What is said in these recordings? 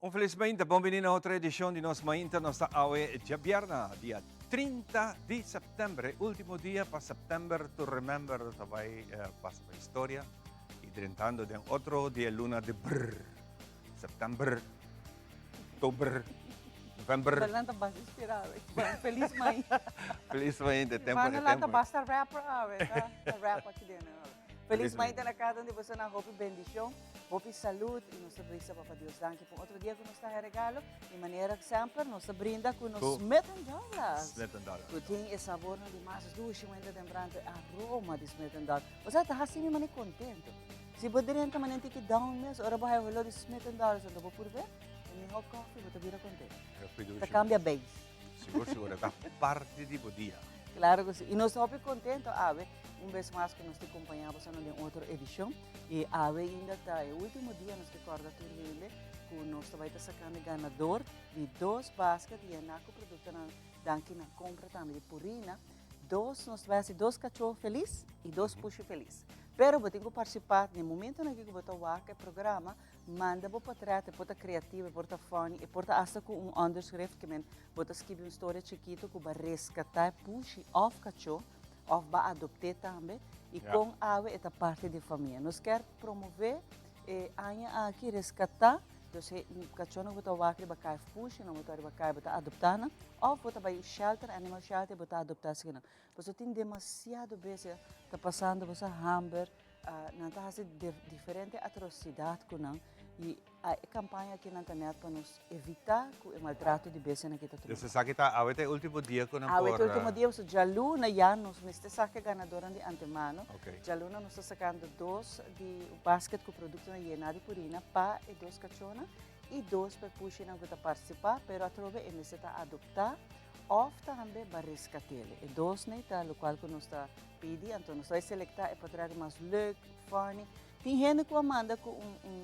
Infelizmente, bem-vindo a outra edição de nosso Mainta, nossa AUE Jabierna, dia 30 de setembro, último dia para setembro, to remember, também passa para a história, e tentando de outro dia, luna de brr, setembro, outubro, novembro. Balanta basta inspirado. Feliz mãe. Feliz Mainta, tempo Mas de não tempo. basta rapper, tá? Rap aqui dentro. Feliz mãe na casa onde você na hope bendição, hope saúde e nossa brisa para Deus. Danke por outro dia que nos está regalo, de maneira que sempre nos brinda com nos metem dólares. Que tem esse sabor de massa doce, muito lembrante aroma de Smith & Dollar. Você está assim me contento. Se poderia também ter que down mesmo, ora vai o de Smith & Dollar, então vou por ver. E hot coffee, você vira contente. Você cambia bem. Seguro, está parte do dia. Claro que sim. E nós estamos contentes, Ave, vez mais que nós te acompanhamos em outra edição. E Ave ainda está, o último dia, nós recordamos que nós vai estar sacando ganador de 2 baskets de anaco produto na compra também de purina. Nós vai fazer 2 cachorros felizes e 2 puxos felizes. Pero eu tenho que participar no momento em que eu estou aqui no programa, manda para trás, para criativo, para funny, e para hasta com underscript que eu escrever uma história chiquita que vai resgatar, push off cachorro, off vai adoptar também, e com a esta parte da família. Nós queremos promover aqui resgatar. Então, o cachorro não vai aqui para cair push, não vai cair para adoptar, ou vai shelter, animal shelter, para adoptar assim. Você tem demasiado vezes está passando você hamburger, não está fazendo diferentes atrocidades com não. E a campanha aqui na internet para nos evitar o maltrato de vezes na kita. Você sabe que está a o último dia que não por. A o último dia você já luna já nos neste saque ganadora de antemano. Já luna nos está sacando 2 de basket com produto na hiena de purina para e 2 cachorros e 2 para puxar na kita participar, pero a trove e necessita adoptar ou também para resgatar. E 2 né tá o qual que nos está pedindo, então nós vai selecionar e para trazer mais leuk, funny. Tem gente que manda com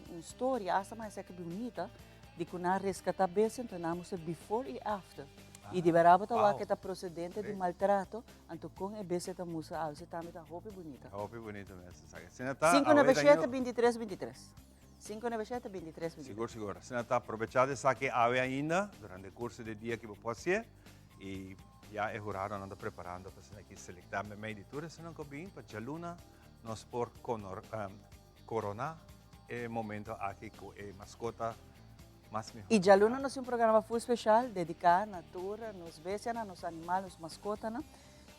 uma história, essa mais é que bonita, de que nós resgatar bem, então nós before e after. E de verdade, que está procedente de maltrato, então com a base da música, você também está roupa bonita. Roupa bonita mesmo, sabe? 597 23 23. 597 23 23. Seguro. Se não está aproveitado, sabe a ainda, durante o curso de dia que eu posso ir, e já é jurado, anda preparando para ser aqui selecionar a minha editora, se não combina, para a Luna, nós por Corona é momento aqui com a mascota mais melhor. E já Luna nós um programa full especial dedicado à natura, nos bestias, nos animais, nos mascotas,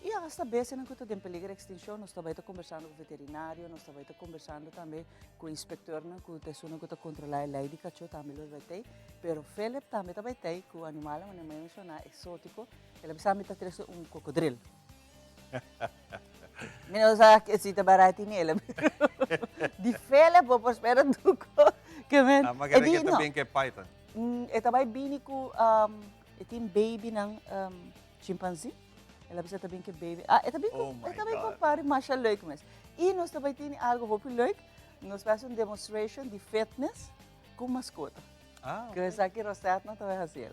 e esta vez que está em peligro de extinção, nós também estamos conversando com o veterinário, nós também estamos conversando também com o inspetor, que está controlando a lei de cachorro, também lo vai ter, pero Felipe também vai ter, que o animal, como mencionar, exótico, ele precisa meter um cocodrilo. Não sabe que se está barato nele. De Felipe, vou esperar do que men. Mas que também que é python. Também bem com tem baby ng chimpanzee. Ela precisa também que baby. Também com pare macha leuk mas. E nós também tem algo muito leuk. Nós fazemos demonstration de fitness com mascota. Que essa aqui Rosat não vai fazer.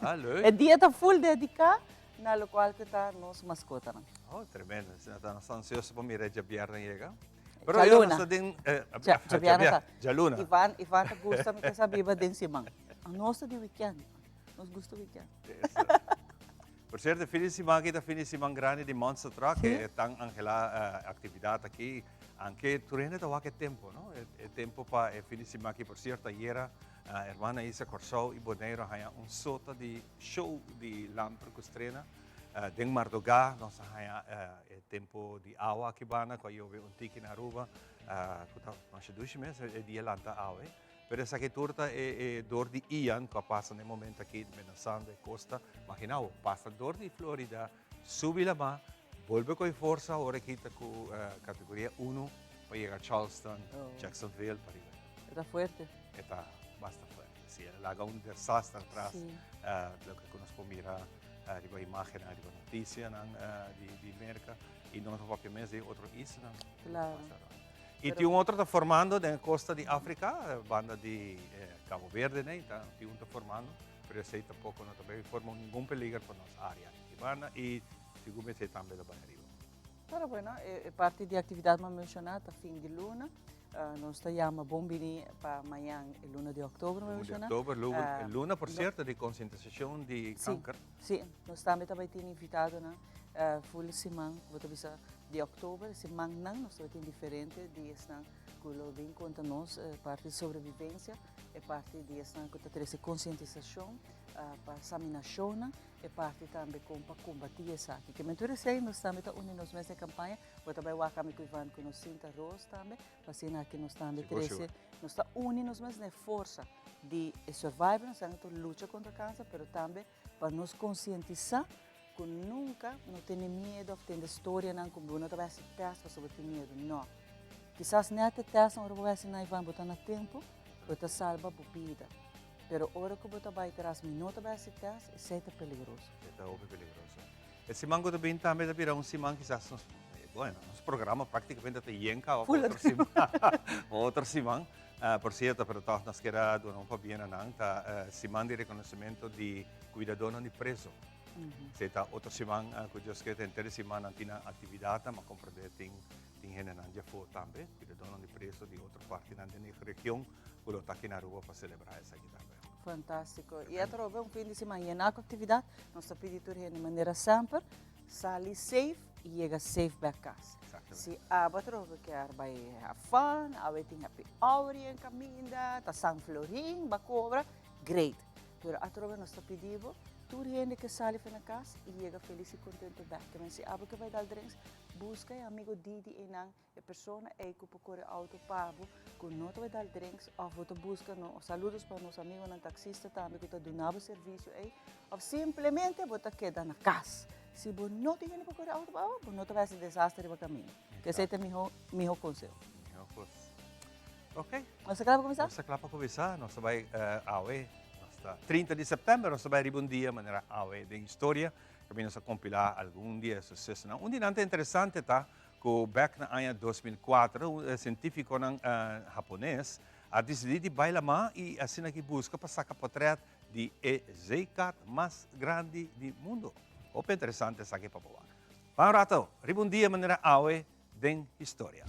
Leuk. É dia tá full dedicado na local que está nossa mascota. Oh, tremendo. Nós estamos ansiosos para mirar a Bierna chegar. Pero eu não din Jaluna. Ivan tá gusta me essa biba din simang. Ang nosso de weekend. Nós gusto weekend. Por certo, fim de semana aqui, fim de semana grande de Monster Truck, que tem aquela atividade aqui, anche turene da qualche tempo, no? É tempo para fim de semana aqui, por certo, ayer a irmã Isa Corsou e Boneiro há sota de show de lampa que estrena. Den Mardogá, nós é tempo de água aqui bana, com eu vejo tique na Aruba, nós dois meses é dia lanta água. Pero essa que turta é dor de Ian, que passa no momento aqui de Menasande, Costa, imagina, passa dor de Florida, sube lá mais, volve com força, agora aqui está com categoria 1, para chegar a Charleston, Jacksonville, para ir. Está forte? Está bastante forte. Sim, ela desastre atrás, do que nós podemos a imagen, a notícia de América e não obviamente de outro país. Claro. E tem outro está formando na costa de África, banda de Cabo Verde, né? Então, tem está formando, mas sei tampouco não também forma nenhum peligro para nossa área. E seguramente também da Bahia. Pero bueno, parte de atividade mais mencionada, fim de luna, Nós chamamos Bombini para amanhã, el 1 de outubro, De mencionar. oktober, luna, por cierto, di conscientización di kanker. Sim, nós também temos invitado na full semana, vou bisa de outubro, semana não, nós temos diferente dias na que lo vem conta nós parte de sobrevivência, é parte dias na que temos conscientização, para examinação, é parte também para combater isso aqui. Que mentura sei, nós também tá unindo nos nessa campanha, vou também o acami com Ivan com nós Sinta Rose também, para ser aqui nós também nós está unindo nos nessa força de survival, nós estamos luta contra o câncer, mas também para nos conscientizar que nunca não tem medo de ter história não como não vai ser teste sobre ter medo não. Quizás não é teste não vai ser não vai botar no tempo, vai salvar a vida. Pero hora que você vai ter as minutos vai ser teste, é peligroso. É muito peligroso. Esse mango também vira simang quizás bueno, nos programa prácticamente até yenka ou outro simang. Por cierto, pero todos nos queda donar un bien anang ta simang di reconocimiento di cuidador di preso. Se ta otro simang kujos que tentere simang antina actividad ma comprende ting generan ya fo tambe cuidador di preso di otra parte na deni región quello ta na rua para celebrar essa aqui também. Fantástico. E a trove fim de semana e na atividade nós está pedindo de maneira sempre sali safe e chega safe back casa. Se a trove quer vai have fun, a tem happy hour em caminda, tá San Florin, ba cobra, great. Pero a trove nós está pedindo tu gente que sale na casa e chega feliz e contente back. Mas se que vai dar drinks, busca amigo Didi e não a pessoa é que pode auto pago que não vai dar drinks ou você busca saludos para nossos amigos no taxista também que está donando serviço aí ou simplesmente você queda na casa. Se você não tem para correr auto pago, você não vai ser desastre no caminho. Que esse é o meu conselho. Ok. Nós acabamos começar? Nós acabamos começar. Nós vai awe. 30 de setembro, nós vamos um dia maneira de história, que vamos compilar algum dia de sucesso. Um dia interessante tá, que back na ano 2004, um científico japonês a decidido bailar e assim aqui busca para sacar portreto de Zeikat mais grande do mundo. Opa interessante essa aqui para boa. Para rato, um dia maneira de história.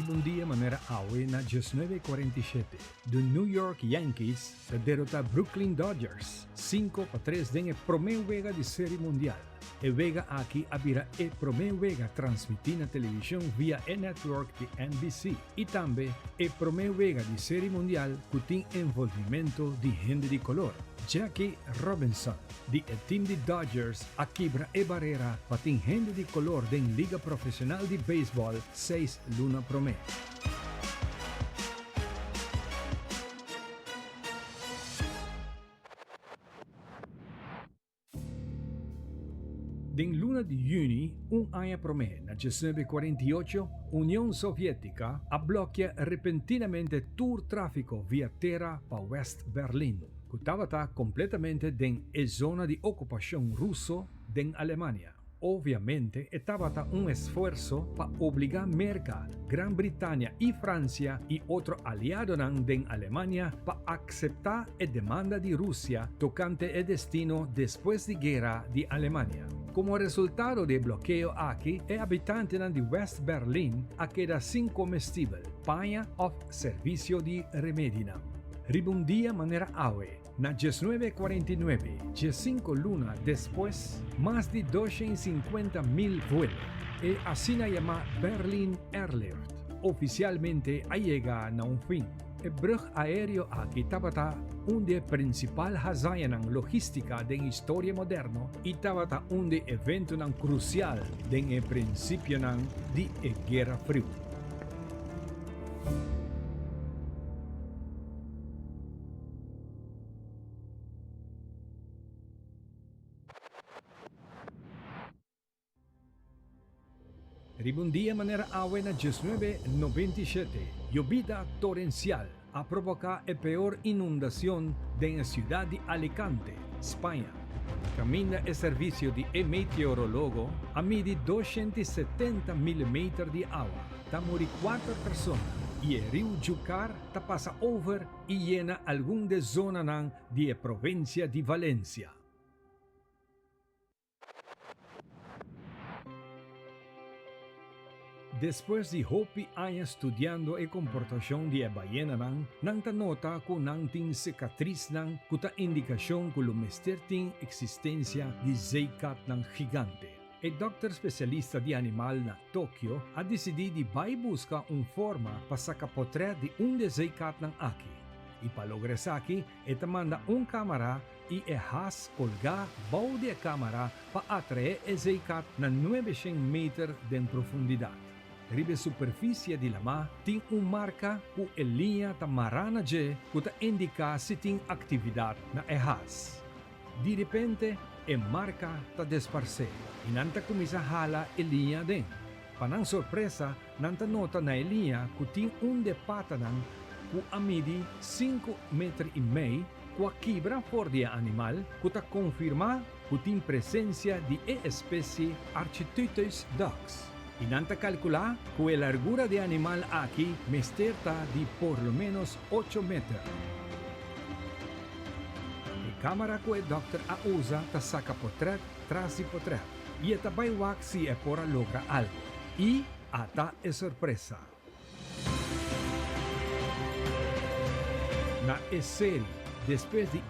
Un día manera awe na 1947, the New York Yankees derrota Brooklyn Dodgers 5-3 en el primer juego de Serie Mundial. El juego aquí había el primer juego transmitido na televisión via el network de NBC y también el primer juego de Serie Mundial que tiene envolvimiento de gente de color. Jackie Robinson, del team de Dodgers, quebra e barrera para gente de color de Liga Profesional de Béisbol 6 luna promedio. Den luna de junio, un año promedio, en 1948, Unión Soviética bloquea repentinamente todo el tráfico vía tierra para West Berlín, que estaba completamente en la zona de ocupación ruso de Alemania. Obviamente, estaba un esfuerzo para obligar América, Gran Bretaña y Francia y otros aliados de Alemania para aceptar la demanda de Rusia tocante el destino después de la guerra de Alemania. Como resultado del bloqueo aquí, el habitante de West Berlín queda sin comestible, paña o servicio de remedio. Ribundía manera awe. Na 1949, 5 lunas después, más de 250.000 vuelos. Y así se llama Berlin Airlift. Oficialmente llega a un fin. El brug aéreo aquí estaba un de principal hazañas logística de la historia moderna y estaba un de evento crucial en el principio de la Guerra Fría. Ribundía manera agua 1997, llovida torrencial a provocar la peor inundación de la ciudad de Alicante, España. Camina el servicio de meteorólogo a medir 270 milímetros de agua. ta muri 4 personas e il Rio Júcar ta passa over e llena alcun de zona ng di provincia di Valencia. Después de hopi años estudiando e comportación de ballena nang tanota ko nang ting cicatriz nang kuta indikasyon ko lumester ting existencia di Zeikat ng gigante. E doktor specialista di animal na Tokyo ha decidido di vai busca un forma pa sakapotret di un de Zeikat ng aki. Ipalogresaki e tamanda un kamera e has colga bau de kamera pa atre e Zeikat na 900 meter den profundidad. Ribe superficie di lama ting un marca ku linha ta marana je ku ta indica si ting aktividad na ehas. Di repente e marca ta desparse. Inanta kumisa hala linha din. Panang sorpresa nanta nota na linha ku ting un de patanan ku amidi 5 metri e meio ku kibra for dia animal ku ta confirma ku ting presencia di especie Architeuthis dux. Inanta calcula que la largura de animal aquí mesterta di por lo menos 8 metros. La cámara que el doctor usa ta saca potret tras di potret. Y esta baiwak si e pora logra algo. Y ata es sorpresa. Na es serie. Después de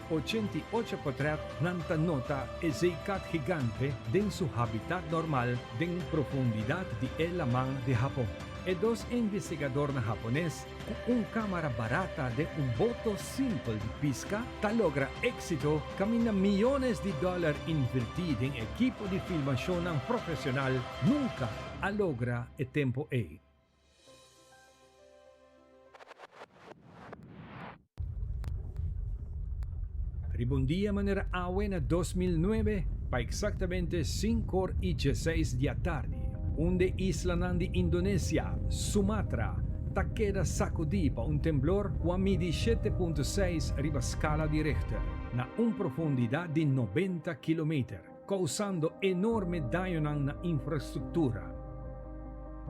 88 potret nanta nota e Zeikat gigante den su habitat normal den profundidad de el man de Japón. E dos investigadores japonés con una cámara barata de un boto simple de pesca ta logra éxito camina millones de dólares invertidos en equipo de filmación profesional nunca a logra e tempo e. Ribondia manera awe na 2009 pa exactamente 5:16 da tarde. Unde isla di Indonesia, Sumatra, ta queda sacudì pa un temblor qua midi 7.6 riba scala di Richter, na un profondità di 90 km, causando enorme danno na infrastruttura.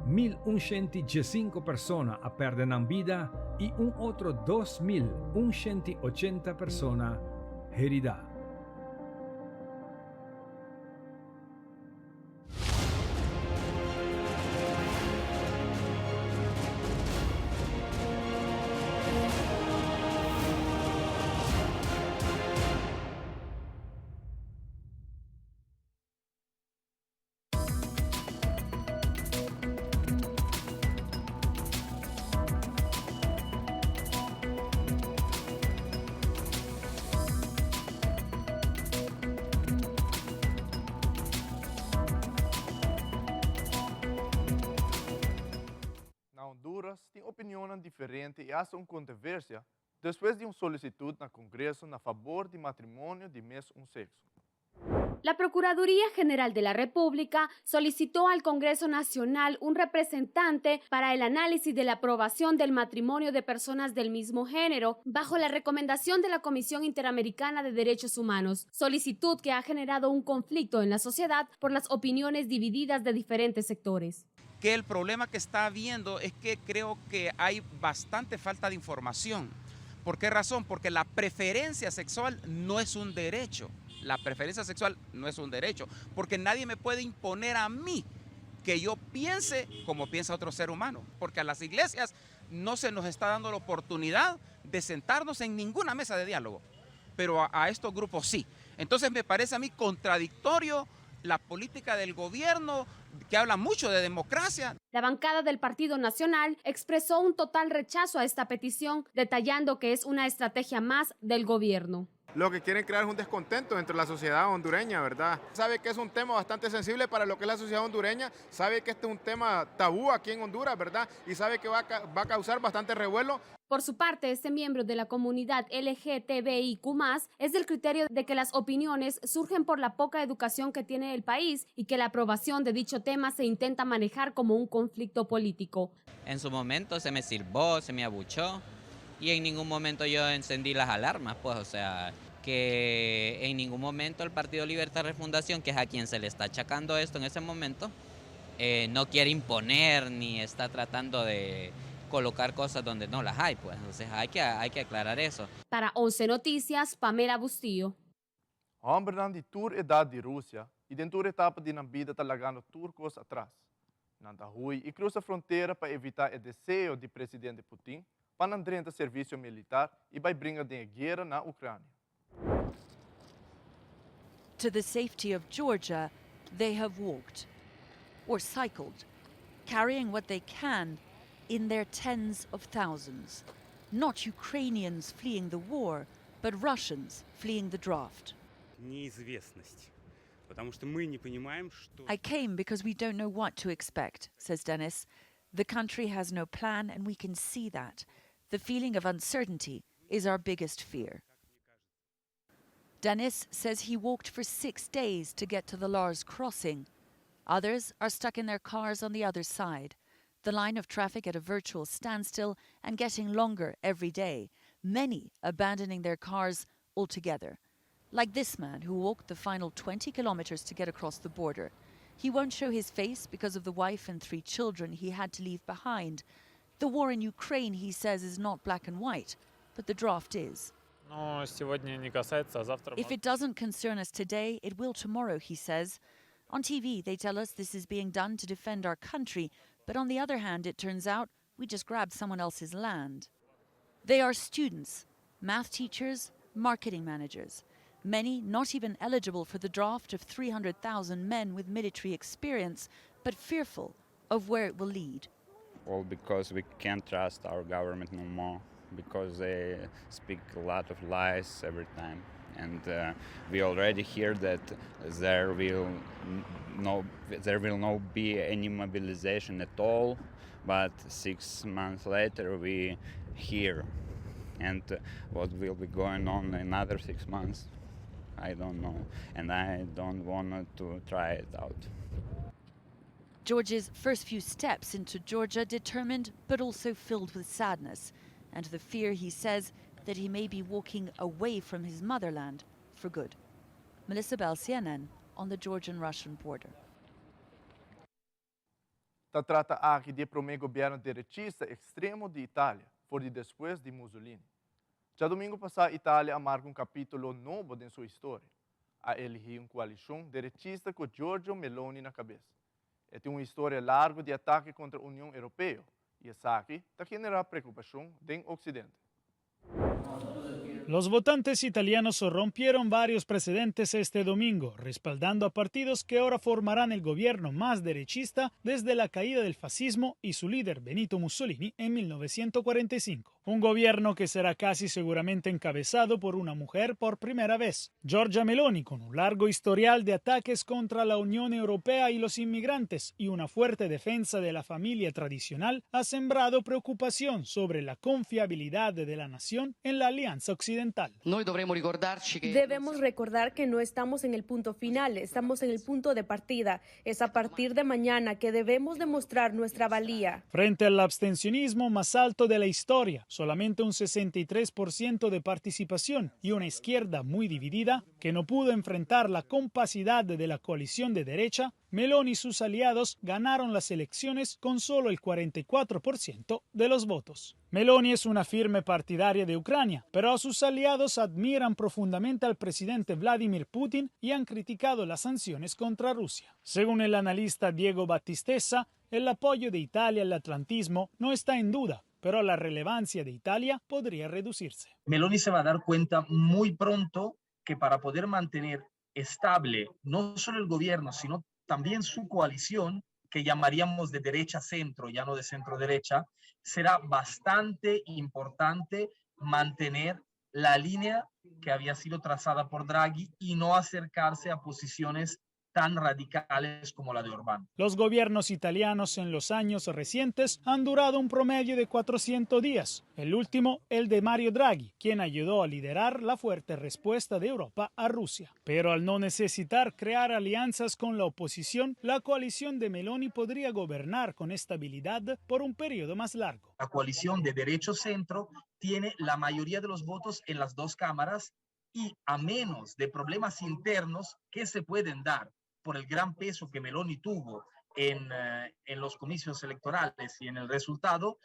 1.105 persone a perdere vida e un altro 2.180 persone herida. Honduras tem opinião diferente e há uma controvérsia depois de uma solicitud no Congreso a favor de matrimônio de mesmo sexo. La Procuraduría General de la República solicitó al Congreso Nacional un representante para el análisis de la aprobación del matrimonio de personas del mismo género bajo la recomendación de la Comisión Interamericana de Derechos Humanos, solicitud que ha generado un conflicto en la sociedad por las opiniones divididas de diferentes sectores. Que el problema que está habiendo es que creo que hay bastante falta de información. ¿Por qué razón? Porque la preferencia sexual no es un derecho. La preferencia sexual no es un derecho, porque nadie me puede imponer a mí que yo piense como piensa otro ser humano, porque a las iglesias no se nos está dando la oportunidad de sentarnos en ninguna mesa de diálogo, pero a estos grupos sí. Entonces me parece a mí contradictorio la política del gobierno, que habla mucho de democracia. La bancada del Partido Nacional expresó un total rechazo a esta petición, detallando que es una estrategia más del gobierno. Lo que quieren crear es un descontento entre la sociedad hondureña, ¿verdad? Sabe que es un tema bastante sensible para lo que es la sociedad hondureña, sabe que este es un tema tabú aquí en Honduras, ¿verdad? Y sabe que va a causar bastante revuelo. Por su parte, este miembro de la comunidad LGTBIQ+, es del criterio de que las opiniones surgen por la poca educación que tiene el país y que la aprobación de dicho tema se intenta manejar como un conflicto político. En su momento se me silbó, se me abuchó y en ningún momento yo encendí las alarmas, pues, o sea, que en ningún momento el Partido Libertad Refundación, que es a quien se le está achacando esto en ese momento, no quiere imponer ni está tratando de colocar cosas donde no las hay, pues. Entonces hay que aclarar eso. Para 11 Noticias, Pamela Bustillo. Homem de tour idade de Rússia e dentro da etapa de na vida está largando turcos atrás. Nanda Rui e cruza a fronteira para evitar o desejo do presidente Putin para não entrar serviço militar e vai brincar de guerra na Ucrânia. To the safety of Georgia, they have walked or cycled, carrying what they can in their tens of thousands. Not Ukrainians fleeing the war, but Russians fleeing the draft. Неизвестность. Потому что мы не понимаем, что... I came because we don't know what to expect, says Dennis. The country has no plan, and we can see that. The feeling of uncertainty is our biggest fear. Dennis says he walked for 6 days to get to the Lars crossing. Others are stuck in their cars on the other side. The line of traffic at a virtual standstill and getting longer every day. Many abandoning their cars altogether. Like this man who walked the final 20 kilometers to get across the border. He won't show his face because of the wife and 3 children he had to leave behind. The war in Ukraine, he says, is not black and white, but the draft is. If it doesn't concern us today, it will tomorrow, he says. On TV, they tell us this is being done to defend our country, but on the other hand, it turns out we just grabbed someone else's land. They are students, math teachers, marketing managers, many not even eligible for the draft of 300,000 men with military experience, but fearful of where it will lead. All because we can't trust our government no more, because they speak a lot of lies every time. And we already hear that there will not be any mobilization at all, but 6 months later we hear. And what will be going on in another 6 months, I don't know, and I don't want to try it out. George's first few steps into Georgia determined but also filled with sadness and the fear, he says, that he may be walking away from his motherland for good. Melissa Bell, CNN, on the Georgian-Russian border. Se trata aqui de primeiro governo direitista extremo de Itália, por depois de Mussolini. Já domingo passado, Itália marca capítulo novo em sua história, a elegir coalição direitista com Giorgia Meloni na cabeça. É uma história larga de ataque contra a União Europeia, e essa aqui está generando preocupação no Ocidente. Los votantes italianos rompieron varios precedentes este domingo, respaldando a partidos que ahora formarán el gobierno más derechista desde la caída del fascismo y su líder Benito Mussolini en 1945. Un gobierno que será casi seguramente encabezado por una mujer por primera vez. Giorgia Meloni, con un largo historial de ataques contra la Unión Europea y los inmigrantes y una fuerte defensa de la familia tradicional, ha sembrado preocupación sobre la confiabilidad de la nación en la Alianza Occidental. Debemos recordar que no estamos en el punto final, estamos en el punto de partida. Es a partir de mañana que debemos demostrar nuestra valía. Frente al abstencionismo más alto de la historia, solamente un 63% de participación y una izquierda muy dividida que no pudo enfrentar la compacidad de la coalición de derecha, Meloni y sus aliados ganaron las elecciones con solo el 44% de los votos. Meloni es una firme partidaria de Ucrania, pero a sus aliados admiran profundamente al presidente Vladimir Putin y han criticado las sanciones contra Rusia. Según el analista Diego Battistessa, el apoyo de Italia al atlantismo no está en duda, pero la relevancia de Italia podría reducirse. Meloni se va a dar cuenta muy pronto que para poder mantener estable no solo el gobierno, sino también su coalición, que llamaríamos de derecha-centro, ya no de centro-derecha, será bastante importante mantener la línea que había sido trazada por Draghi y no acercarse a posiciones tan radicales como la de Orbán. Los gobiernos italianos en los años recientes han durado un promedio de 400 días. El último, el de Mario Draghi, quien ayudó a liderar la fuerte respuesta de Europa a Rusia. Pero al no necesitar crear alianzas con la oposición, la coalición de Meloni podría gobernar con estabilidad por un periodo más largo. La coalición de derecho-centro tiene la mayoría de los votos en las dos cámaras y a menos de problemas internos que se pueden dar por el gran peso que Meloni tuvo en los comicios electorales y en el resultado,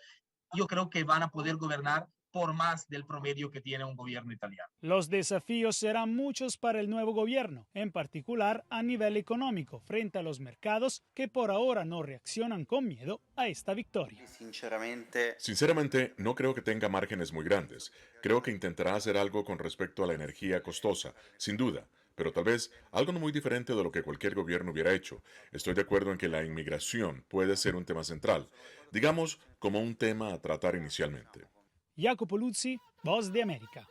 yo creo que van a poder gobernar por más del promedio que tiene un gobierno italiano. Los desafíos serán muchos para el nuevo gobierno, en particular a nivel económico, frente a los mercados que por ahora no reaccionan con miedo a esta victoria. Sinceramente, no creo que tenga márgenes muy grandes. Creo que intentará hacer algo con respecto a la energía costosa, sin duda, pero tal vez algo no muy diferente de lo que cualquier gobierno hubiera hecho. Estoy de acuerdo en que la inmigración puede ser un tema central, digamos como un tema a tratar inicialmente. Jacopo Luzzi, Voz de América.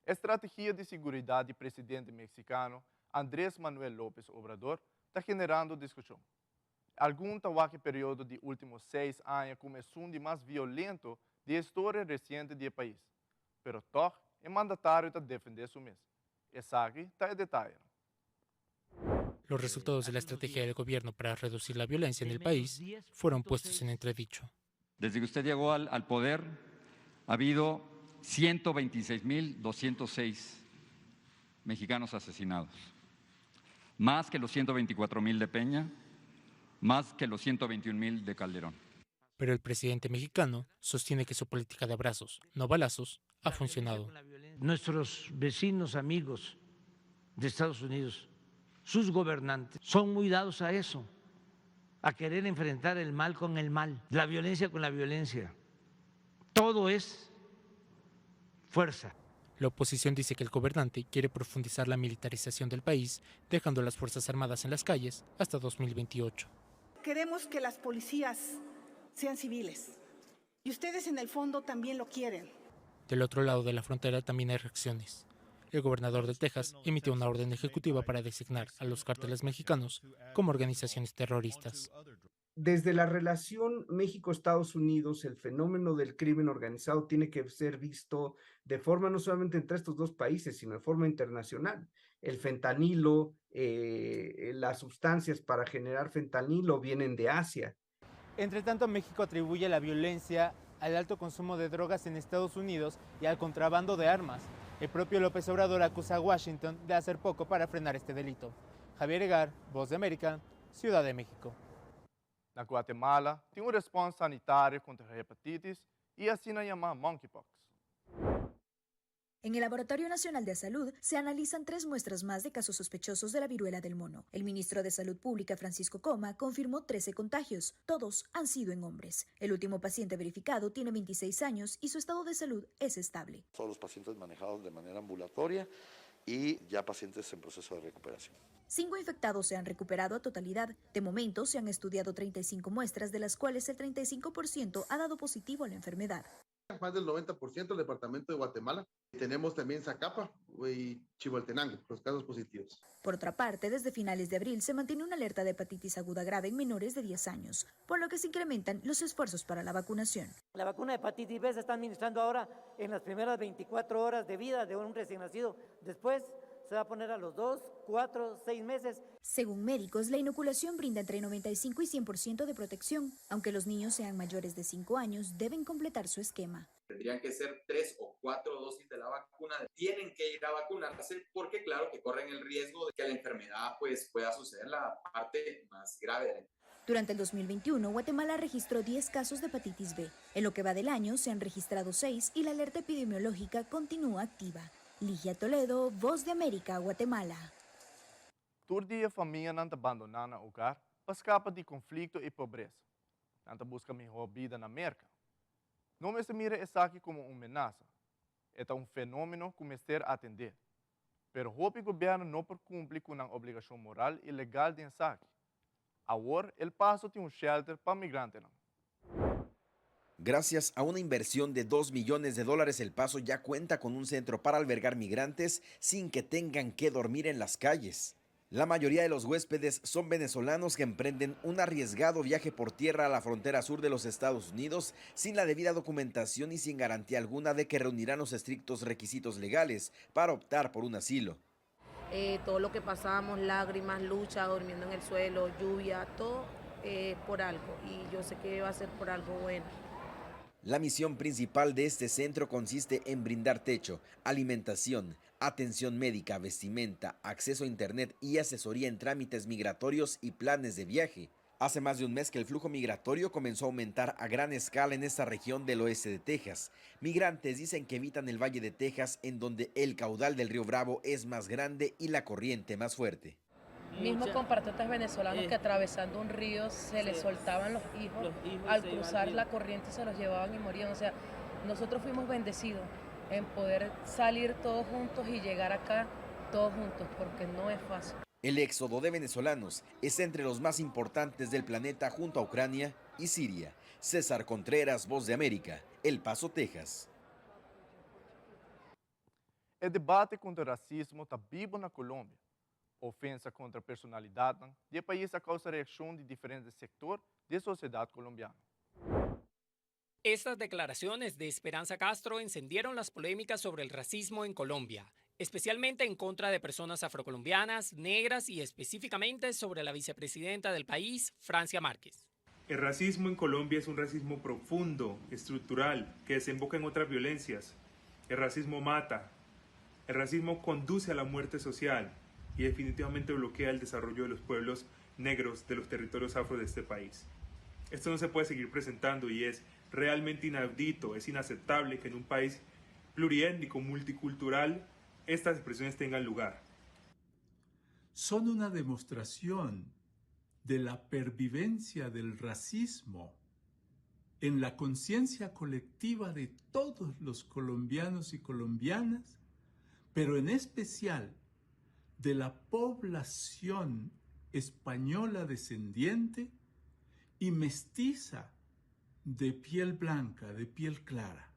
Estratégia de segurança do presidente mexicano Andrés Manuel López Obrador está generando discussão. Algum tawaque período de últimos 6 anos começou um de mais violento da história recente do país. Pero toch é mandatário para defender isso mesmo. Essa aqui está em detalhe. Los resultados de la estrategia del gobierno para reducir la violencia en el país fueron puestos en entredicho. Desde que usted llegó al poder, ha habido 126.206 mexicanos asesinados. Más que los 124.000 de Peña, más que los 121.000 de Calderón. Pero el presidente mexicano sostiene que su política de abrazos, no balazos, ha funcionado. Nuestros vecinos, amigos de Estados Unidos, sus gobernantes, son muy dados a eso, a querer enfrentar el mal con el mal, la violencia con la violencia. Todo es fuerza. La oposición dice que el gobernante quiere profundizar la militarización del país, dejando a las Fuerzas Armadas en las calles hasta 2028. Queremos que las policías sean civiles y ustedes en el fondo también lo quieren. Del otro lado de la frontera también hay reacciones. El gobernador de Texas emitió una orden ejecutiva para designar a los cárteles mexicanos como organizaciones terroristas. Desde la relación México-Estados Unidos, el fenómeno del crimen organizado tiene que ser visto de forma no solamente entre estos dos países, sino de forma internacional. El fentanilo, las sustancias para generar fentanilo vienen de Asia. Entre tanto, México atribuye la violencia al alto consumo de drogas en Estados Unidos y al contrabando de armas. El propio López Obrador acusa a Washington de hacer poco para frenar este delito. Javier Egar, Voz de América, Ciudad de México. Na Guatemala, tem responsa sanitária contra a hepatitis e assim na chamada monkeypox. En el Laboratorio Nacional de Salud se analizan 3 muestras más de casos sospechosos de la viruela del mono. El ministro de Salud Pública, Francisco Coma, confirmó 13 contagios. Todos han sido en hombres. El último paciente verificado tiene 26 años y su estado de salud es estable. Son los pacientes manejados de manera ambulatoria y ya pacientes en proceso de recuperación. 5 infectados se han recuperado a totalidad. De momento se han estudiado 35 muestras, de las cuales el 35% ha dado positivo a la enfermedad. Más del 90% del departamento de Guatemala. Tenemos también Zacapa y Chimaltenango, los casos positivos. Por otra parte, desde finales de abril se mantiene una alerta de hepatitis aguda grave en menores de 10 años, por lo que se incrementan los esfuerzos para la vacunación. La vacuna de hepatitis B se está administrando ahora en las primeras 24 horas de vida de un recién nacido. Después se va a poner a los 2, 4, 6 meses. Según médicos, la inoculación brinda entre 95 y 100% de protección. Aunque los niños sean mayores de 5 años, deben completar su esquema. Tendrían que ser 3 o 4 dosis de la vacuna. Tienen que ir a vacunarse porque claro que corren el riesgo de que la enfermedad pueda suceder la parte más grave de la enfermedad. Durante el 2021, Guatemala registró 10 casos de hepatitis B. En lo que va del año se han registrado 6 y la alerta epidemiológica continúa activa. Ligia Toledo, Voz de América, Guatemala. Todo a família não está abandonando o hogar para escapar de conflito e pobreza. Não está buscando melhor vida na América. Não me se mira essa aqui como uma ameaça. É um fenômeno que me ser atender. Pero o governo não por cumprir com a obrigação moral e legal de ensaque. Agora, el Paso tiene un shelter para migrantes. Gracias a una inversión de $2 millones, El Paso ya cuenta con un centro para albergar migrantes sin que tengan que dormir en las calles. La mayoría de los huéspedes son venezolanos que emprenden un arriesgado viaje por tierra a la frontera sur de los Estados Unidos sin la debida documentación y sin garantía alguna de que reunirán los estrictos requisitos legales para optar por un asilo. Todo lo que pasamos, lágrimas, lucha, durmiendo en el suelo, lluvia, todo por algo. Y yo sé que va a ser por algo bueno. La misión principal de este centro consiste en brindar techo, alimentación, Atención médica, vestimenta, acceso a internet y asesoría en trámites migratorios y planes de viaje. Hace más de un mes que el flujo migratorio comenzó a aumentar a gran escala en esta región del oeste de Texas. Migrantes dicen que evitan el Valle de Texas, en donde el caudal del río Bravo es más grande y la corriente más fuerte. Mismo compatriotas venezolanos que atravesando un río se les soltaban los hijos al cruzar la corriente, se los llevaban y morían. O sea, nosotros fuimos bendecidos en poder salir todos juntos y llegar acá todos juntos, porque no es fácil. El éxodo de venezolanos es entre los más importantes del planeta junto a Ucrania y Siria. César Contreras, Voz de América, El Paso, Texas. El debate contra el racismo está vivo en Colombia. Ofensa contra a personalidade do país causa reação de diferentes sectores da sociedade colombiana. Estas declaraciones de Esperanza Castro encendieron las polémicas sobre el racismo en Colombia, especialmente en contra de personas afrocolombianas, negras y específicamente sobre la vicepresidenta del país, Francia Márquez. El racismo en Colombia es un racismo profundo, estructural, que desemboca en otras violencias. El racismo mata. El racismo conduce a la muerte social y definitivamente bloquea el desarrollo de los pueblos negros de los territorios afro de este país. Esto no se puede seguir presentando y es realmente inaudito, es inaceptable que en un país pluriétnico, multicultural, estas expresiones tengan lugar. Son una demostración de la pervivencia del racismo en la conciencia colectiva de todos los colombianos y colombianas, pero en especial de la población española descendiente y mestiza de piel blanca, de piel clara.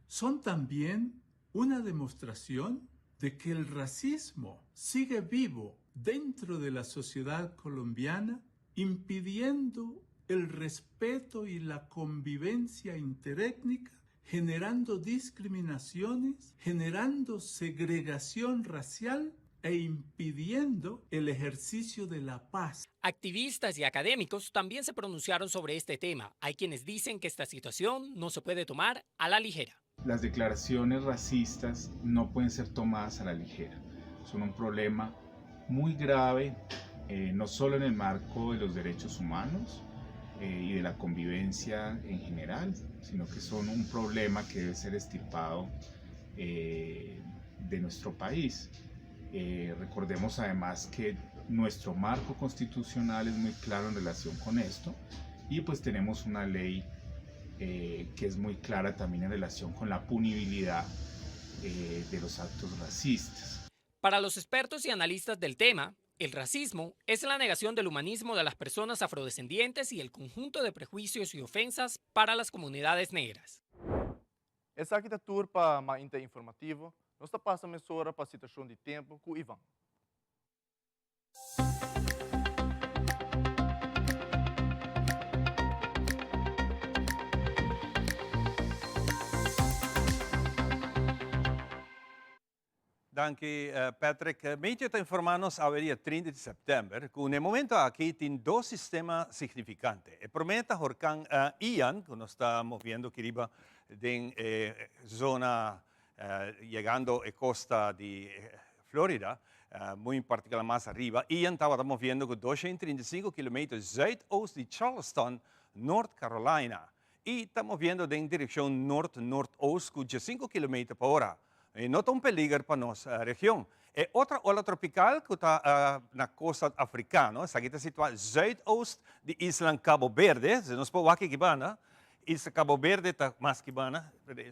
Son también una demostración de que el racismo sigue vivo dentro de la sociedad colombiana, impidiendo el respeto y la convivencia interétnica, generando discriminaciones, generando segregación racial e impidiendo el ejercicio de la paz. Activistas y académicos también se pronunciaron sobre este tema. Hay quienes dicen que esta situación no se puede tomar a la ligera. Las declaraciones racistas no pueden ser tomadas a la ligera. Son un problema muy grave, no solo en el marco de los derechos humanos y de la convivencia en general, sino que son un problema que debe ser extirpado de nuestro país. Recordemos además que nuestro marco constitucional es muy claro en relación con esto y pues tenemos una ley que es muy clara también en relación con la punibilidad de los actos racistas. Para los expertos y analistas del tema, el racismo es la negación del humanismo de las personas afrodescendientes y el conjunto de prejuicios y ofensas para las comunidades negras. Essa aqui da tour para mais informativo. Nós passamos agora para a situação de tempo com Ivan. Dank je, Patrick. Media está informando a dia 30 de setembro que no momento aqui tem dois sistemas significantes. O prometa Horcan Ian, que nós estamos vendo que arriba em zona llegando a costa de Florida, muito em particular mais arriba. Ian estamos vendo que 235 km zuidoost de Charleston, North Carolina. E estamos vendo em direção norte-nordoeste com 5 km por hora. Não é um perigo para a nossa região. É outra ola tropical que está na costa africana. Essa aqui está situada zuidoost de Isla Cabo Verde. Se nós podemos aqui, Isla Cabo Verde está mais que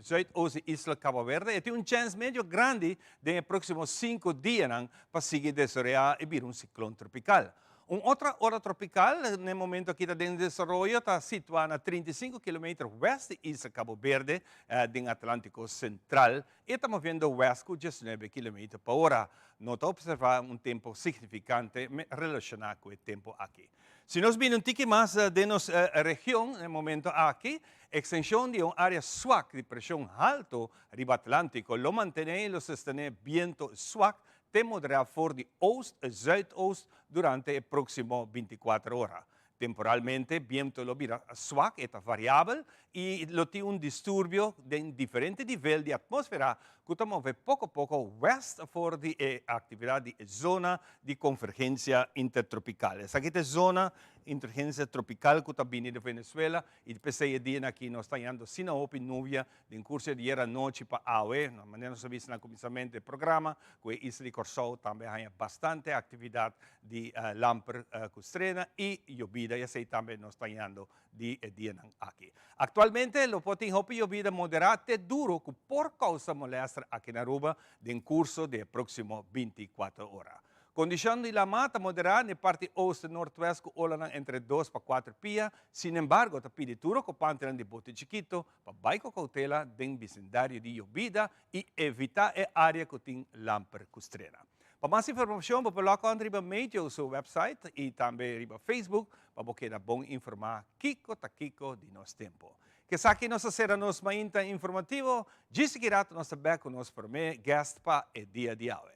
zuidoost de Isla Cabo Verde. E tem chance meio grande de próximos 5 dias para seguir desarrollar e vir ciclone tropical. Outra ola tropical, no momento aqui está em desenvolvimento, está situada a 35 km oeste de Isla Cabo Verde, do Atlântico Central, e estamos vendo o oeste com 19 km por hora. Não está observando tempo significante relacionado com o tempo aqui. Se nós vemos pouco mais de nossa região, no momento aqui, extensão de uma área suave de pressão alta riba Atlântico, lo mantém e lo sustém vento suave, te moderado for de oost a zuidoost durante as próximas 24 horas. Temporalmente, viento lo vira swak, è variabile, e lo ti un disturbio in differenti livelli di atmosfera che muove poco a poco west for di attività di zona di convergenza intertropicale. Questa zona interferenza tropicale che viene da Venezuela, il PCE dice che non sta andando sino a open nuvia, in corso di ieri notte per AUE, ma non si è visto nel cominciamento del programma, che Isla Corsò también ha bastante attività di lamper costrena e Iobida, e sei también non sta andando di Dienan aquí. Attualmente lo potin hopi Iobida moderate e duro che por causa molestra aquí in Aruba in corso del prossimo 24 ore. Condizioni di la mata moderata nelle parti oeste-nord-west che olano entre 2 a 4 pia, sin embargo, tapi di turo che panteran di bote chiquito, pa baiko cautela den vecindario di Iobida e evitare area che tin lamper costrena. Per mais informação, você coloca riba meio seu website e também riba Facebook, para você dar bom informar Kiko ta Kiko de nosso tempo. Que aqui nossa será nos mainta informativo, disse que rato nossa beco nos por me guest pa e dia de aue.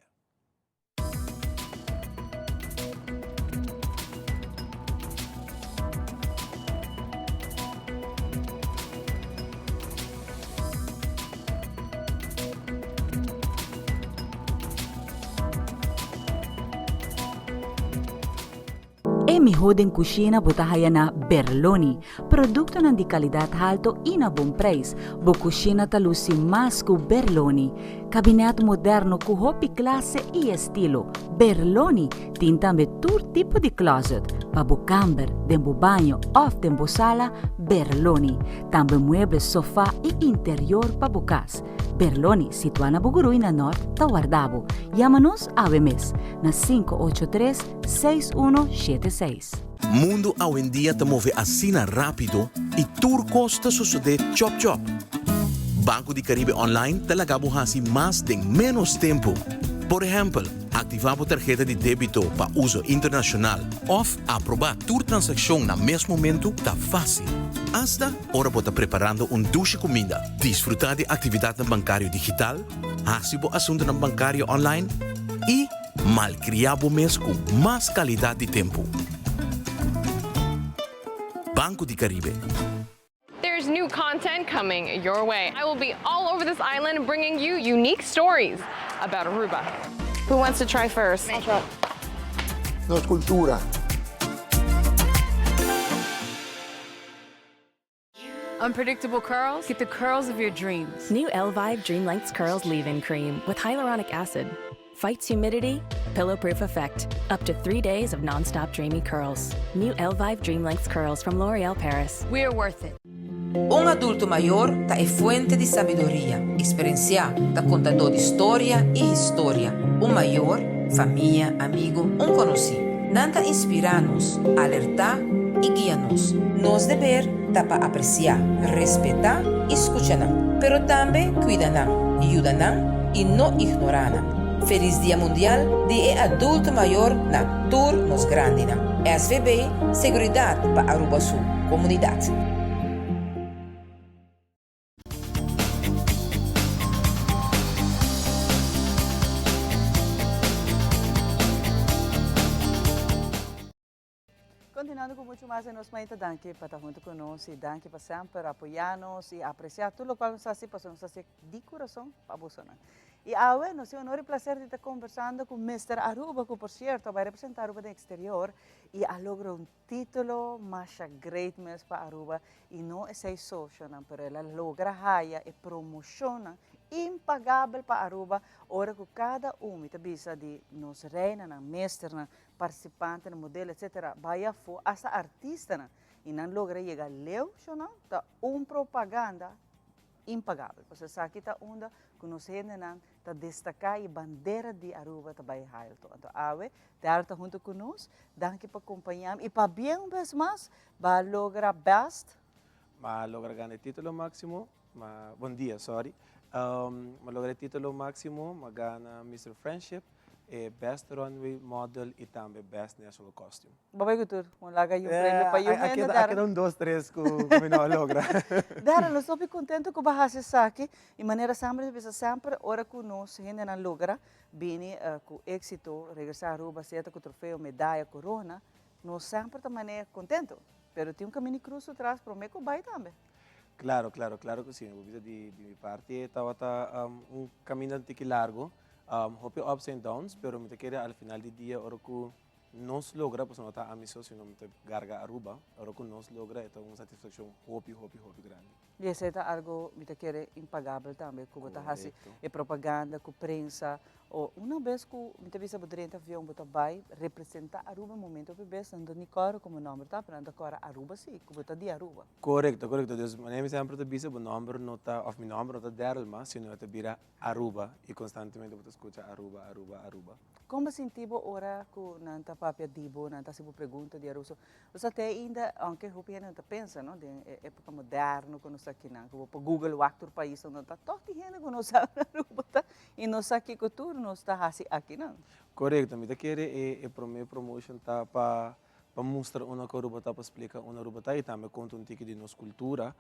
E mi hoden cucina botahaya na Berloni, produto di qualità alto e a buon prezzo. Bo cucina talusi mas cu Berloni. Cabinet moderno cu hopi classe e estilo. Berloni tin tambe tur tipo di closet. Pa bo camber, dembo bagno, of dembo sala, Berloni. Tambe mueble, sofá e interior pa bo cas. Berloni, situada na Bugurui, na Norte, Tawardabo. Llama-nos ave mes, na 583-6176. Mundo hoje em dia te move assim rápido e tudo custa suceder chop chop. Banco de Caribe Online te lagabo assim mais de menos tempo. Por exemplo, ativar a tarjeta de débito para uso internacional ou aprovar tua transação no mesmo momento tá fácil. Hasta hora bota preparando duche comida, desfrutar de atividade bancária digital, recibo assunto no bancário online e malcriar o mês com mais qualidade de tempo. Banco de Caribe. There's new content coming your way. I will be all over this island bringing you unique stories about Aruba. Who wants to try first? I'll try. No es cultura. Unpredictable curls? Get the curls of your dreams. New Elvive Dream Lengths Curls Leave-In Cream with hyaluronic acid. Fights humidity, pillow-proof effect. Up to 3 days of non-stop dreamy curls. New Elvive Dream Lengths Curls from L'Oréal Paris. We're worth it. Un adulto mayor é fuente de sabedoria, experiencia, da contador de história e história. Un mayor, família, amigo, un conocido. Nanta inspira-nos, alertar e guia-nos. Nos dever dá para apreciar, respeitar e escutar, pero também cuidar, ajudar e não ignorar. Feliz Dia Mundial de Adulto Maior na Tour Nos Grande. SVB, Seguridade para Aruba Sul, Comunidade. Continuando com muito mais, nós mais danke para estar junto conosco e danke para sempre apoiar-nos e apreciar tudo o que nós fazemos de coração para você. E agora, nós temos o honor e prazer de estar conversando com Mr. Aruba, que, por certo, vai representar Aruba no exterior e ha logrado título mais great mês para Aruba e não é só, mas ela logra haya e promociona impagável para Aruba, ora que cada visa de nos reina, mestre, participante, modelo, etc., vai a fo, hasta artista, e não logra chegar leu, tá propaganda impagável. Você sabe que está onda que nos reina, tá destacar a bandeira de Aruba, tá vai hail. Então, ave, tá junto conosco, danke para acompanhar e para bem vez mais, vai lograr best. Vai lograr ganhar título máximo, bom dia, sorry. Malogré título máximo, magana Mr. Friendship, Best Runway Model e também Best National Costume. Babay ko tur, wala kayo premyo pa yung Aqui um, dois, três que não logra. Dara, nós estou contento com bahasa sa akin. De maneira sempre, ora que nós ainda não logra, bini com êxito, regressar a Aruba, certo com troféu, medalha, corona, nós sempre também é contente. Mas tem caminho cruz atrás para o meio vai também. Claro que sim. De minha parte, estava caminho um largo, houve ups and downs, mas me queria ao final do dia, ora que nós logra, porque não está amistoso, se não me garga Aruba, ora que nós logra, é uma satisfação hobby grande. E esse é algo que quer impagável também, que você faz propaganda, com prensa, ou uma vez que me visa durante o avião, você vai representar Aruba no momento que você não tem cor como nome, tá? Para não cor Aruba sim, que você de Aruba. Correto. Então, eu sempre te visa, o nome não está, ou meu nome não está Daryl, mas se não te vira Aruba e constantemente você escuta Aruba. Como sentivo ora que não está papel dibo, não está se pergunta de Aruba, você até ainda, aunque o que não pensa, não, de época moderna, que nós aqui não, que o Google o actor país não está, todo gente que nós sabe Aruba tá, e nós aqui cultura não está assim aqui não. Correto, me querer para minha promotion tá para mostrar uma Aruba tá para explicar uma Aruba tá e também conta tique de nossa cultura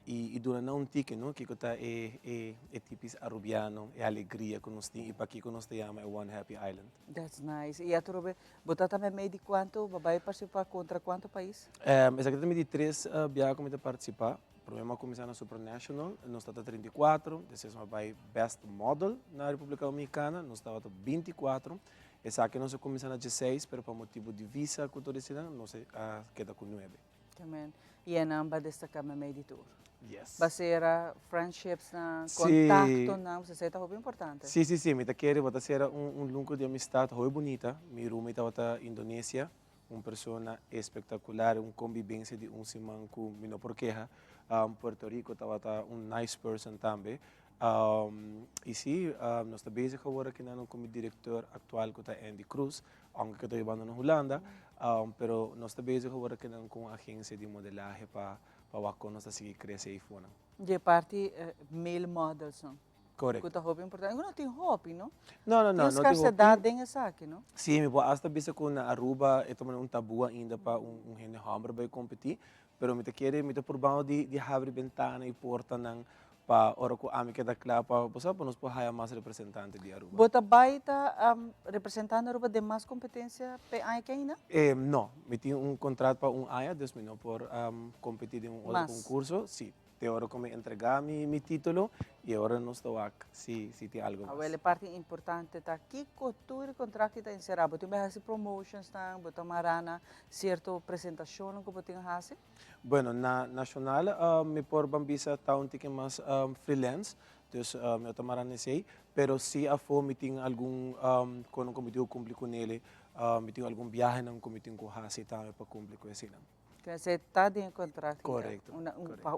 e durante um tique não que tá é tipos arubiano é alegria que nós tem e para aqui que nós chama One Happy Island. That's nice. E a Aruba, você também meio de quanto, vai participar contra quanto país? Exatamente de 3 viagens que me participar. Primeiro começar na Supranational, nós estamos 34, depois vai Best Model na República Dominicana, nós estamos 24. Essa aqui nós começamos na 16, mas por motivo de visa cultural nós queda com 9. Também. E a namba destacar no meio de tudo. Yes. Baseira friendships, contato, não, você está muito importante. Sim, me quero botar ser lungo de amistade muito bonita. Meu roommate estava na Indonésia, uma pessoa espetacular, uma convivência de semana com minha porqueja. Puerto Rico estava nice person também. E sim, nós estamos bezig agora com o diretor atual que é Andy Cruz, aunque estou levando na Holanda, pero nós estamos bezig agora com a agência de modelagem para que nós seguir crescer e fora. De parte male models, não? Correto. Que é muito importante. Não tem hobby, não? Não. Tem escassidade nessa aqui, não? Sim, mas hasta bisa com a Aruba é também tabu ainda para gente hammer para competir, pero me quero por baixo de abrir ventana e porta não para hora que a mim queda claro para nós poder mais representante de Aruba. Você vai estar representando Aruba de mais competência para a ainda? Não, me tenho contrato para AIA, desde não por competir em outro concurso, sim. De hora que me entregar mi título e agora não estou aqui, se tem algo mais. A parte importante está aqui, cultura e contrato está encerrado. Você vai fazer promotions, você marana certa apresentação que você tem fazer? Bueno, na nacional, me por bambisa está um tique mais freelance, então me estou marana sei, pero se a for me tem algum quando eu cometi cumprir com ele, me tem algum viagem não cometi com fazer também para cumprir com esse não. Você está dentro do contrato? Correto.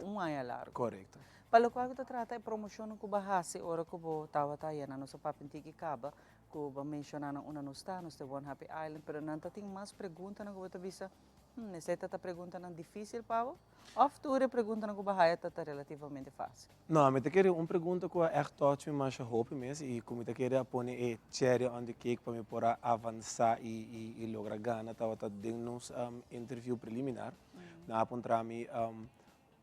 Um ano largo? Correto. Para o qual você trata de promoção que você faz, hora que você estava aí na nossa papel que acaba, que você mencionou uma não está, nós temos One Happy Island, mas não tem mais perguntas que você visa, necessita pergunta não difícil para você? Ou futura pergunta que você está relativamente fácil? Não, mas eu quero uma pergunta que é touch me mais hope mesmo e como eu quero pôr a cherry on the cake para me poder avançar e lograr ganhar, estava dando interview preliminar, na apontar-me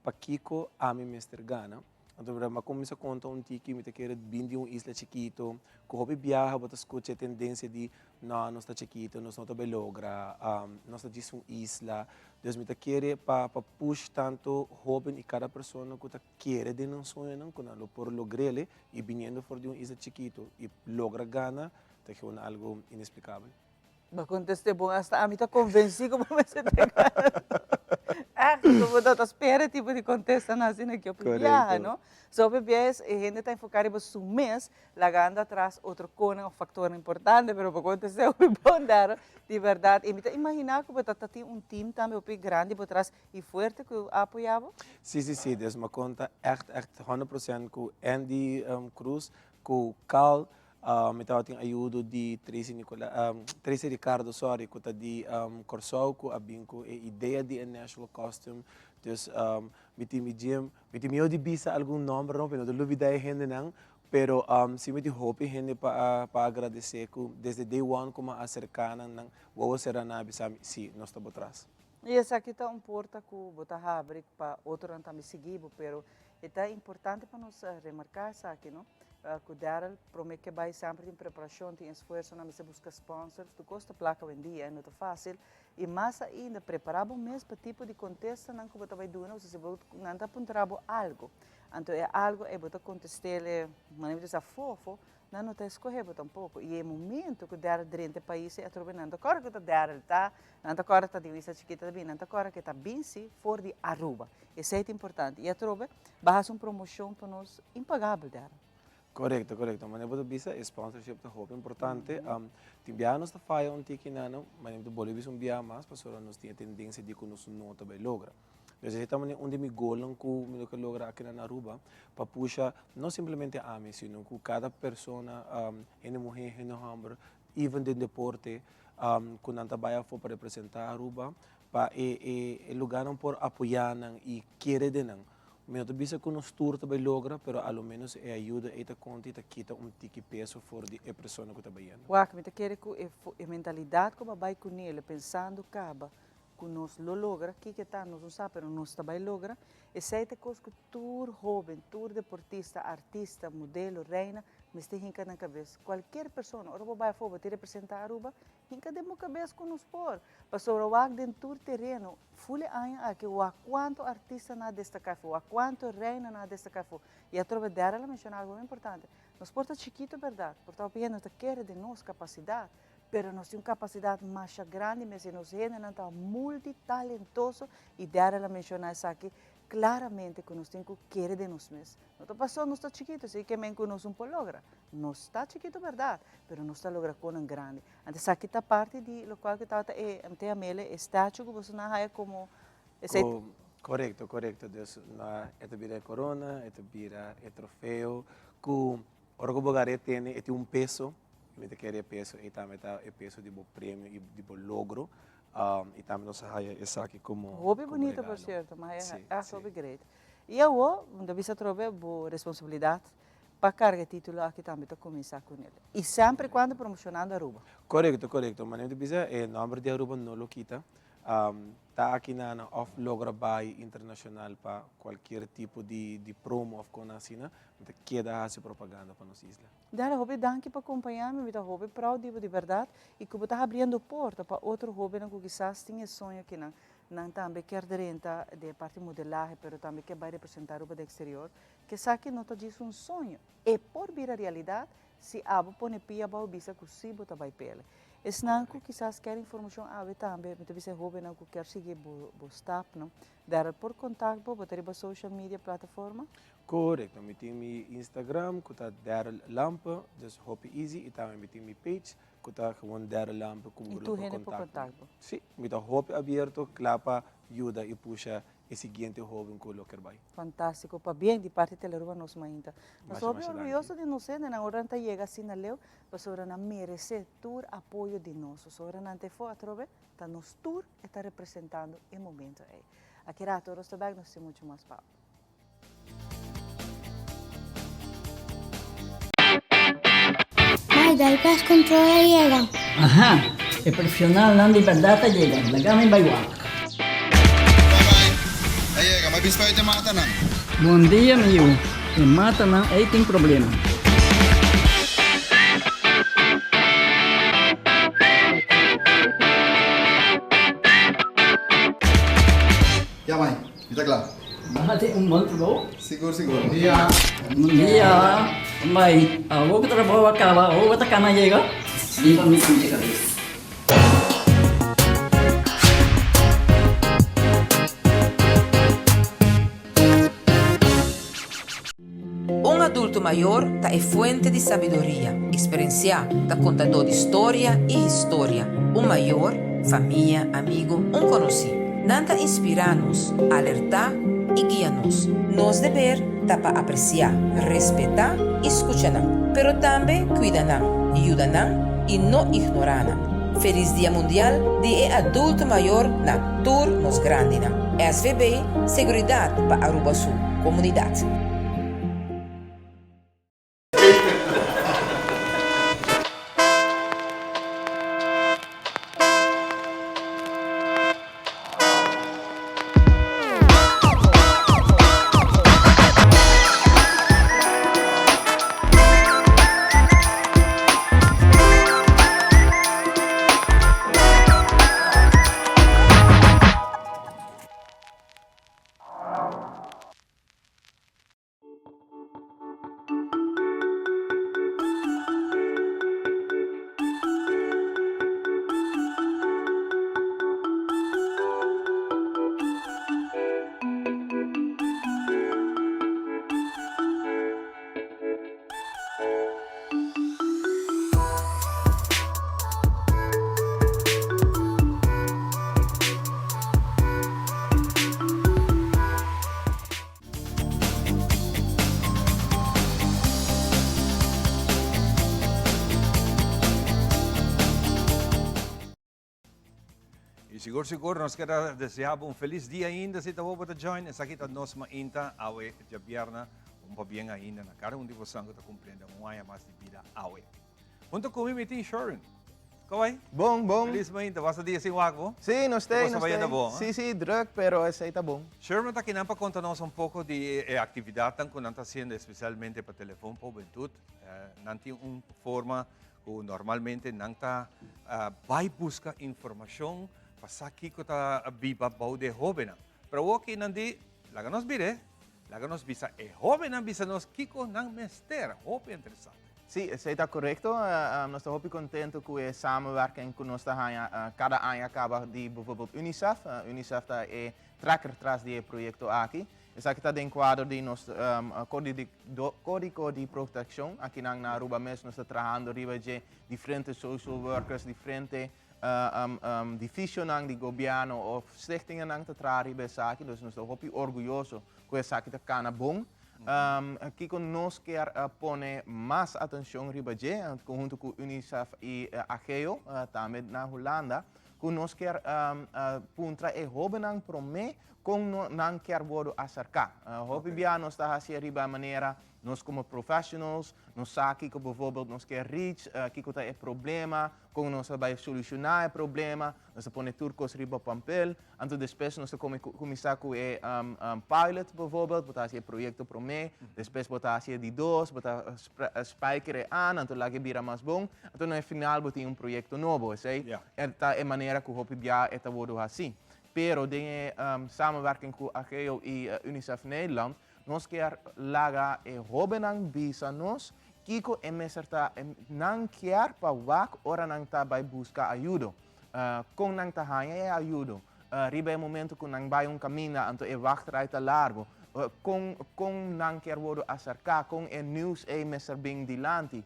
para Kiko a mim Mr. Gana. Então, eu comecei a contar tiki, me quero vir isla chiquito, que eu viajar, eu escuto a tendência de não está chiquito, não está bem logra, não está disso isla. Deus me quer para push tanto jovem e cada pessoa que quer de não sonhar não quando por lograr e vindo for de isla chiquito e logra gana, é algo inexplicável. Mas conteste bom, hasta a mim está convencido como você tem como eu espero tipo de contesta assim que eu viaja, não? Só bebê a gente está enfocada em su mês, largando atrás outro cona, um fator importante, mas para contestar é bom dar de verdade. E me imaginar que você tem time também grande por trás e forte que apoiava? Sim, Deus me conta echt 100% com Andy Cruz, com Carl. Me estava tendo ajuda de Tracy Ricardo, que está de Corsol, que a ideia de national costume. Então, me tinha de bisa algum nome, não, mas não duvida a gente não. Pero se me hope gente para agradecer que desde day one como acercana não, vou ser na bisa, sim, nós estamos atrás. E essa aqui está porta que você abre para outro não também seguir, pero é importante para nós remarcar isso aqui, não? que Daryl promete que vai sempre em preparação, tem esforço na mesa buscar sponsors, tu custa placa hoje em dia, não é fácil, e mais ainda preparar o mês para tipo de contexto não que você vai doar, se você não está apontando algo, então é algo é você contestar, mas não é fofo, não está escorrendo tampouco, e é momento que Daryl dentro do país é atrovando, agora que o Daryl está, não agora está de vista chiquita também, não agora que está bem se fora de Aruba, isso é importante, e atrove, vai uma promoção para nós impagável, Daryl. Correcto. Mas eu bisa sponsorship é muito importante. Timbianos está fazendo um tiki nano, mas eu vou levar bia mais para só nós tem tendência de que nós não também logra. Nós estamos onde me golam com o que logra aqui na Aruba para puxar não simplesmente a mim, sino que cada pessoa, em mulher, em homem, even de deporte, quando anda vai for para representar a Aruba, para lugar por apoiar e querer de não. Mas eu penso que o nosso tour também logra, mas ao menos ajuda a conta e quita tique peso fora de pessoa que está vendo. Uau, me quer que a mentalidade como vai com ele, pensando que nós lo logra, que está, nós não sabemos, mas nós também logra, e sei que o tour jovem, tour deportista, artista, modelo, reina, mas tem hinca na cabeça. Qualquer pessoa, Aruba vai fora, te representar a Aruba, hinca de uma cabeça com nos por. Pastor, o ag dentro tour terreno, fule aia que o quanto artista na destacar o quanto reina na destacar e a trova dela mencionar algo importante. Nós porta chiquito, verdade, porta pequeno, te quer de nós capacidade, pero nós temos capacidade mais grande, mas nós somos multitalentoso e dela mencionar isso aqui claramente que nós temos que querer de nós mesmos. Não passou, nós está chiquito, assim que men que nós um pouco logra. Nós está chiquito, verdade, pero nós está logra com um grande. Antes aqui está parte de lo qual que está ante a mele estátua que você não é como Correcto. Dus na esta vira corona, esta vira trofeu, que ora que bogare tem um peso, me quer peso e também é peso de bom prêmio e de bom logro. E também nós temos aqui como hobby bonito, por certo, mas é hobby great. E eu onde você trove boa responsabilidade para carregar título aqui também para começar com ele. E sempre quando promocionando a Aruba. Correcto. Mas eu bisa o nome de Aruba não lo quita. Está aqui na off logra by internacional para qualquer tipo de promo of conasina, então queda essa propaganda para nossa isla. Dara hobby danke para acompanhar-me, me dá hobby proud de verdade e que está abrindo porta para outro hobby que quizás tinha sonho que não também quer renta de parte modelagem, mas também que vai representar o do exterior, que sabe que não está disso um sonho e por vir a realidade se abo pone pia ba bisa que se bota vai pele. Esnanco quizás quer informação também, me teve hobby não que quer seguir bo staff não, dar por contato botar para social media plataforma. Correto, eu tenho meu Instagram, que está Daryl Lampa, dus hobby easy, e também tenho meu page, que está gewoon Daryl Lampa, como grupo por contato. Sim, me dá hobby aberto, clapa, ajuda e puxa o seguinte hobby que eu quero. Fantástico, para bem de parte da Aruba nós ainda. Nós somos orgulhosos de nós, na hora que chega assim na leu, para não merecer todo apoio de nós. Sobre não te for a trove, tá nos tour está representando o momento aí. Aqui na Toros também nós temos muito mais papo. Ay, dal pest control llega. Ajá, el profesional nan di verdad llega. La gama in Baywa. Ay, llega, may bispa ito mata nan. Bom dia, meu. E mata nan aí tem problema. Ya, mãe, está claro. Mate um monte bom. Seguro. Bom dia. Bom dia. Mãe, a vou que trabalho acaba, ou outra cana chega. E para mim chega. Un adulto maior é fonte de sabedoria, experiência, tá contador de história e história. Um maior, família, amigo, um conhecido. Nanta inspira-nos, alertar e guia-nos. Nos dever tá para apreciar, respeitar e escutar, pero também cuidar, ajudar e não ignorar. Feliz Dia Mundial de Adulto Maior na Tour Nos Grandina. SVB, Seguridade para Aruba Sul, Comunidade. siguro, nós queremos desejar um feliz dia ainda, se você está join, essa aqui está nós ainda, awe, de viernes, bem ainda, na cara, onde você está compreendendo, ano mais de vida, awe. Junto comigo, me tem Sharon. Como é? Bom. Feliz ainda, você dia sem wago? Sim, nós temos. Bom, sim, druk, pero esse aí tá bom. Sharon, está aqui para contar-nos pouco de atividade que nós está fazendo, especialmente para telefone, para juventude. Não tem uma forma que normalmente não está vai buscar informação para aqui que está viva para de jovem. Pero o que não diz, lá nos vire, lá nos visa, jovem não visa nos kiko não mester, jovem interessante. Sim, isso está correto. Nós estamos muito contentes com a samenwerking que nós estamos cada ano acaba de, bijvoorbeeld UNICEF. UNICEF está tracker atrás do projeto aqui. Isso aqui está dentro do quadro de nosso código de proteção. Aqui na Aruba mesmo nós estamos trabalhando de diferentes social workers, diferentes divisões do governo ou stichtingen que trabalham isso aqui. Então nós estamos muito orgulhosos com isso aqui está bom. Aqui nós queremos pôr mais atenção junto com o UNICEF e a AGEO, também na Holanda, que nós queremos puntra e jovens para mim, como não queremos acercar. Hobby nós está fazendo de maneira, nós como profissionais, nós sabemos que, bijvoorbeeld, nós queremos reach, que tem problema, como nós vamos solucionar o problema, nós põe turcos riba papel, então depois nós começamos com o pilot, bijvoorbeeld, botar esse projeto para mim, depois botar esse de dois, botar spiker aan, então lá que vira mais bom, então no final botar projeto novo, sei? Esta é a maneira que o Hobby está vendo assim. Pero de samenwerking com a AGEO e UNICEF Nederland, nós queremos lagar e jovens visa nós que não quer para wak ora não está vai buscar ajuda. Com não está ganhando ajuda. Riba é momento que não vai caminho, então é wachtrij largo. Com não quer ver acercar, com é news é messer bem dilante.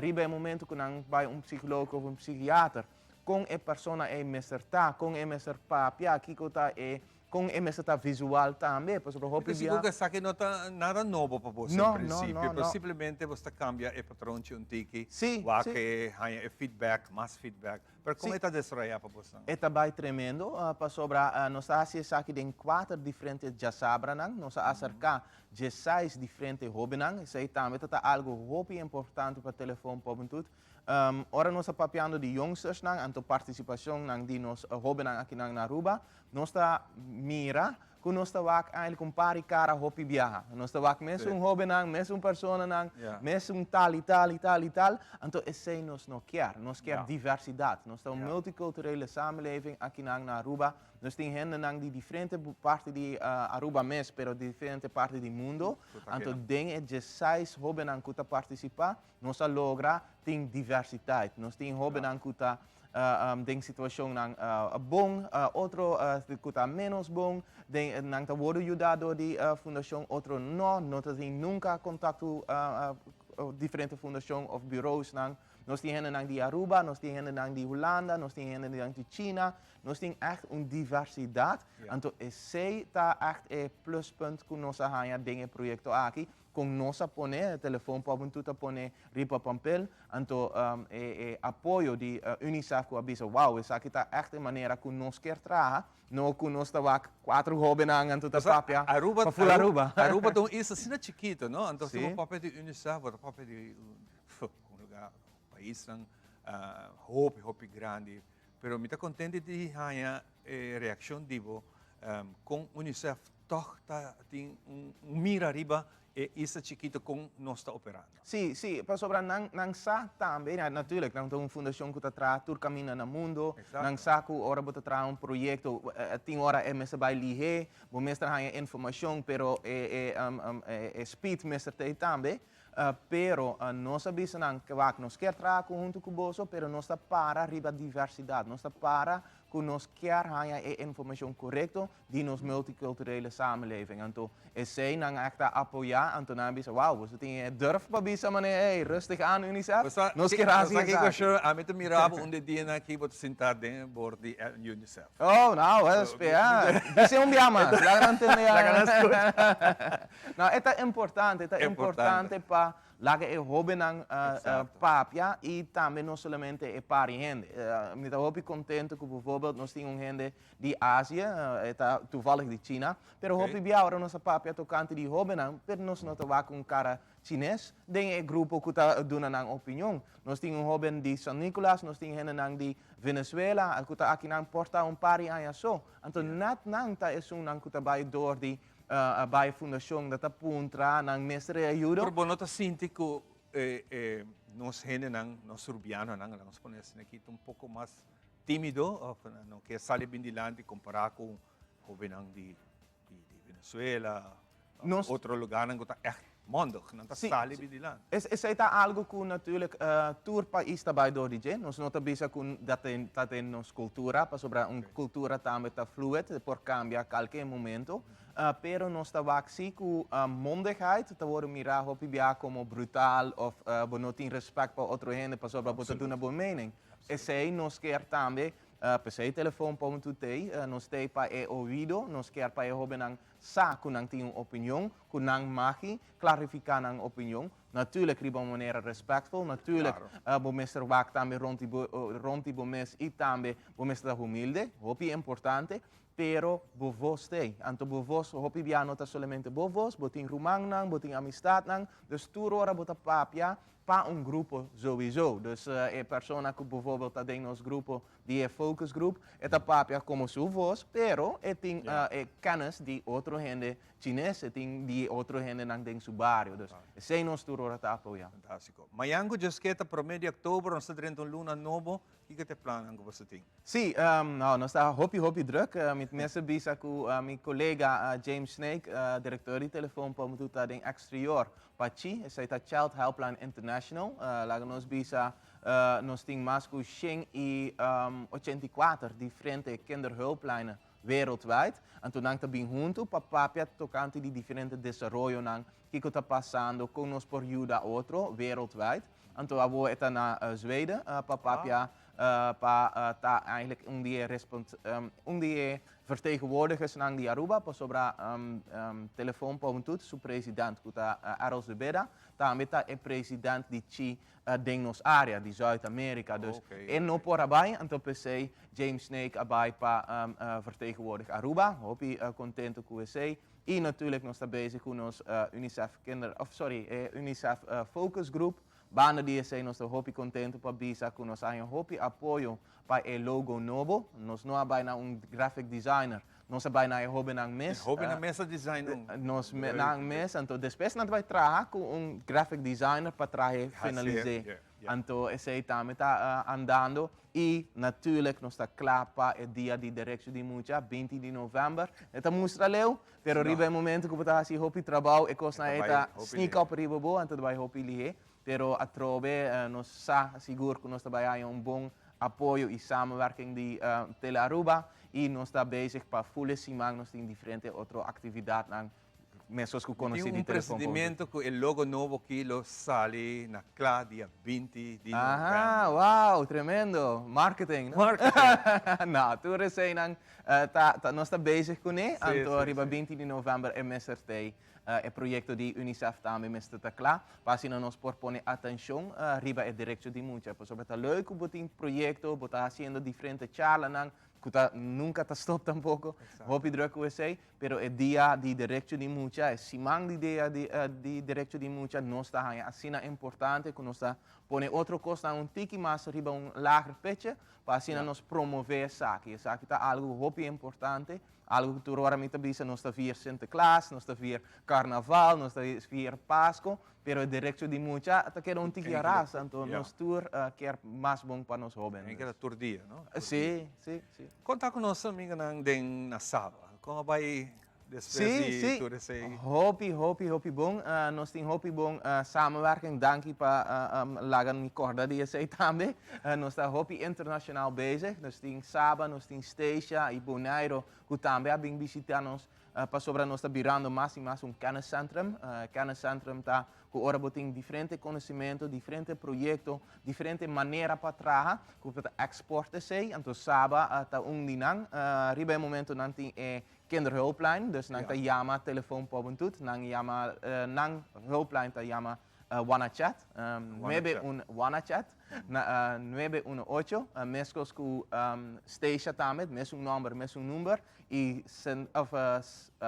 Riba é momento que não vai psicólogo ou psiquiatra. Com a pessoa é messerta, com a messer papia, que é com a messerta visual também. Porque se você sabe que não está nada novo para você, no princípio, mas simplesmente você cambia o padrão de um tique, que há feedback, mais feedback. Mas como está desarrollado para você? Está bem tremendo. Para sobre nós estamos aqui em 4 diferentes jasabras, nós acercar 16 diferentes hobbies. Isso aí também é algo muito importante para o telefone para tudo. Ora nós estamos papiando de youngsters a participação de nós jovens aqui na Aruba. Nós estamos mira que nós estamos eigenlijk compare cara hopi viaja. Nós estamos mesmo jovem, mesmo pessoa, mesmo tal e tal e tal e tal. Então esse nós não quer. Nós quer diversidade. Nós estamos multiculturele samenleving aqui na Aruba. Nós temos gente de diferentes partes de Aruba mesmo, mas de diferentes partes do mundo. Então tem 16 jovens que participam. Nós logramos ter diversidade. Nós temos jovens que tem situação bom, outro que está menos bom, não está sendo ajudado de fundação, outro não tem nunca contato diferentes fundações ou bureaus. Nós temos gente de Aruba, nós temos gente de Holanda, nós temos gente de China, nós temos echt uma diversidade. Então, esse está echt pluspunt que nós temos nesse projeto aqui. Com nossa pone telefone para tudo pone ripa papel, então apoio de UNICEF que avisa, wow, isso aqui está echt maneira que nós quer trabalhar, não que nós estamos 4 jovens angan tudo papia. Aruba então isso assim é chiquito, não? Então se o papel de UNICEF, o papel de um lugar, país hope grande, pero me está contente de ganhar reação divo com UNICEF toch tem mira riba isso chiquito com nós está operando. Sim, para sobre não sa também, natuurlijk, não tem uma fundação que está trazendo todo caminho no mundo, não sa que ora bota traz projeto, tem hora mesmo vai ligar, o mestre tem informação, pero speed mestre tem também. Pero nós sabemos que nós quer trabalhar junto com você, pero nós está para arriba diversidade, nós está para que nós quer ganhar a informação correta de nos multiculturele samenleving. Então, esse não é que apoiar, então não é wow, você tem durf para bisa mané, rustig aan UNICEF. Nós queremos assim. A mim também mirava onde dia aqui vou sentar dentro bor de UNICEF. Oh, não, é esperar. Isso é dia mais. Lá não tem. Não, é importante, para cultura, laga e hobby ng papia e também não somente e pari gente. Me está hopi contento que bijvoorbeeld nós temos gente de Ásia, toevallig de China, pero hopi bia ora nossa papia tocante de hobby ng, pero nós não tá com cara chinês, tem grupo que tá dando ng opinião. Nós temos hobby de San Nicolas, nós temos gente ng de Venezuela, que tá aqui nang porta pari anos só. Então nat nang tá é nang que tá vai door de by fundação da puntra ng mestre ajuda. Pero bonota sinti ko nos gente nos urbiano nos pones aqui um pouco mais tímido, no que sale bindilante comparar com joven de Venezuela, outro lugar nang tá mundo, não tá sale bindilante. Essa é algo que natuurlijk tour país também do origem. Nós não sabemos que dat tem nos cultura, para sobre cultura também tá fluid, por cambiar a qualquer momento. Pero nós estamos aqui com mondigheid, te worden mirar op IBA como brutal of não tem respeito para outro gente, para sobre botar uma boa mening. Esse nós quer também, PC telefone para tu tem, nós tem para ouvido, nós quer para hoben ang sa kunang tem opinião, kunang magi, clarificar nang opinião. Natuurlijk riba een manier respectvol, natuurlijk bomester wak também rond die mes e também bomester humilde, hopi importante. Pero bovos tem. Anto bovos, hopi biano ta solamente bovos, boting rumang nang, boting amistad nang, dus turora bota papia pa grupo sowieso. Dus persona que bijvoorbeeld tá dentro nos grupo de focus group, eta papia como su vos, pero tem kennis de outro gente chinês, tem de outro gente nang dentro su barrio. Dus sei nos turora ta apoia. Fantástico. Mayango just kita promedio oktober, ons drin een luna novo, que te planan com você tem? Sim, nós está hopi druk. Met mensen bisa com mijn collega James Snake, diretor de telefoon para muito tá em exterior. Pachi, essa é a Child Helpline International. Lá nós bisa nós tem mais com 184 diferentes kinderhulplijnen wereldwijd. En toen nang bem junto para papia tocante de diferentes desenvolvimento nang que está passando com nós por ajuda outro wereldwijd. Então a boa está na Zweden para papia tá eigenlijk die vertegenwoordigers nang die Aruba pas sobra telefoon pa untut su president kuta Aros de Beda também tá é president de Chi dengnos área de Zuid-Amerika dus en no por abai então pensei James Snake abai pa vertegenwoordig Aruba hopi contento com esse e natuurlijk nós está bezig com nos UNICEF UNICEF Focus Group. Banda die nós estamos hopi contento para bisa que nós temos hopi apoio para o logo novo. Nós não abai na graphic designer, nós abai na hobby na mes. Hobby na mesa design. Nós na mes, então depois nós vai trabalhar com graphic designer para trabalhar finalizar. Então esse também está andando e natuurlijk nós está claro para o dia de direção de muita 20 de novembro. Eta mostra leu, pero riba momento que está assim hopi trabalho e costa eta sneak up riba bo, então vai hopi lihe. Pero a trove nos sa seguro que nós trabalhamos bom apoio e samenwerking de Telearuba e nós está bezig para full semana nós tem diferente outra atividade na mesos que conheci de telefone. Procedimento que o logo novo quilo sale na clá dia 20 de novembro. Ah, wow, tremendo. Marketing. No? Não, tu recém nós está bezig com ele, então arriba 20 de novembro é MSRT. O projeto de UNICEF também está claro, para assim nós propõe atenção riba a direção de muita, porque é leuk o botin projeto, botar fazendo diferentes charlas, que nunca está stop tampouco, hopi druk USA, pero o dia de direção de muita, é simang de dia de direção de muita, nós está assim importante, que nós está põe outro costa tiki mais riba lager pitje, para assim nós promover saque, está algo hopi importante. Algo que tu agora me bisa nós está vir Sinterklaas, nós está vir Carnaval, nós está vir Páscoa, pero a direção de muita até que tiki raça, então nós tour quer mais bom para nós jovens. Tem que tour dia, não? Sim. Conta conosco amiga na Saba, como vai Sim. Hopi bom. Nós temos hopi bom samenwerking. Dank para lagan mi corda die sei também. Nós está hopi internacional bezig. Nós temos Saba, nós temos Stacia e Bonaire, que também abem visitanos para sobre nós está virando mais e mais kenniscentrum. Kenniscentrum tá que ora botem diferente conhecimento, diferente projeto, diferente maneira para trabalhar, que para exportar sei. Então Saba tá dinang. Riba momento não tem kinderhulpline, dus nang ta yama telefoon pobentut, nang yama nang hulpline ta yama WannaChat, 918, mescos com Stacia também, mesmo número, e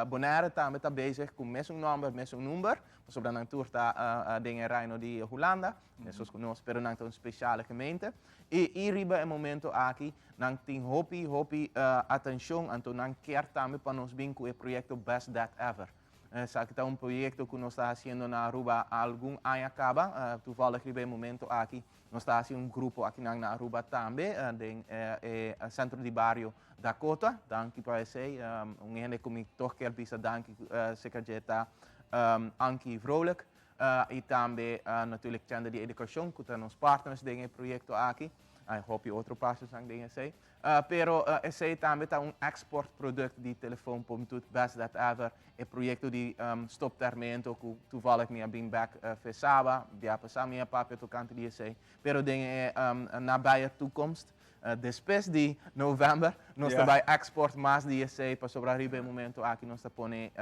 Bonaire também está bezig com mesmo número, sobre a tour está em Reino de Holanda, mesmo que nós esperamos uma especial gemeente, e riba é momento aqui, nós temos hopi atenção, então nós queremos também para nós vir com o projeto Best That Ever. Aqui está projeto que nós estamos fazendo na Aruba há algum ano acaba, toevallig riba momento aqui, nós estamos fazendo grupo aqui na Aruba também, no centro de barrio Dakota, danke para você, gente que me toca bisa danke secretária Ankie Vrolijk, e também natuurlijk Centro de Educação, que está nos partners desse projeto aqui. I hope outro passo sang dingen sei. Pero esse também está export product de telefoon pomtut Best That Ever, projeto de stoptermento que toevallig me bem back fesaba, dia passar minha papel to kant die sei. Pero dingen nabije toekomst. Depois de novembro, nós também export mais de ESA para sobreviver momento aqui nós põe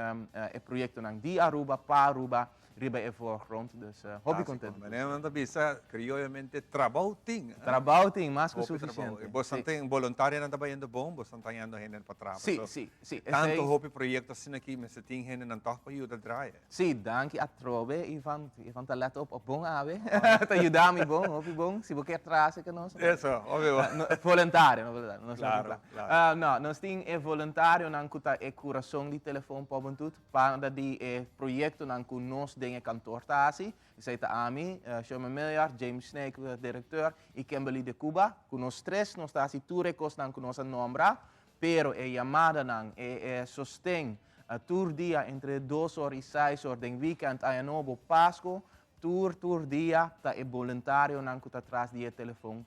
o projeto de Aruba para Aruba riba é voorgrond, dus hobby content. Mas não bisa criolmente trabauting. Trabauting, mais que suficiente. Você tem voluntário na trabalhando bom, você está indo gente para trás. Sim. Tanto hobby projeto assim aqui, mas tem gente não toca para ajudar a trazer. Sim, danke a trove e van tá let op bom ave. Tá ajudar me bom, hobby bom, se você quer trazer que nós. Isso, óbvio. Voluntário, na verdade. Claro. Não, nós tem voluntário não que tá coração de telefone para tudo, para de projeto não que nós den kantoor tasi, isaita ami, chama Milliard, James Snake, diretor, e Kimberly de Cuba, que nós três, nós tasi turecos não que nós nombra, pero chamada não sostém tour dia entre 2 horas e 6 horas, den weekend a novo Pasco, tour dia, tá voluntário não que tá atrás de telefone,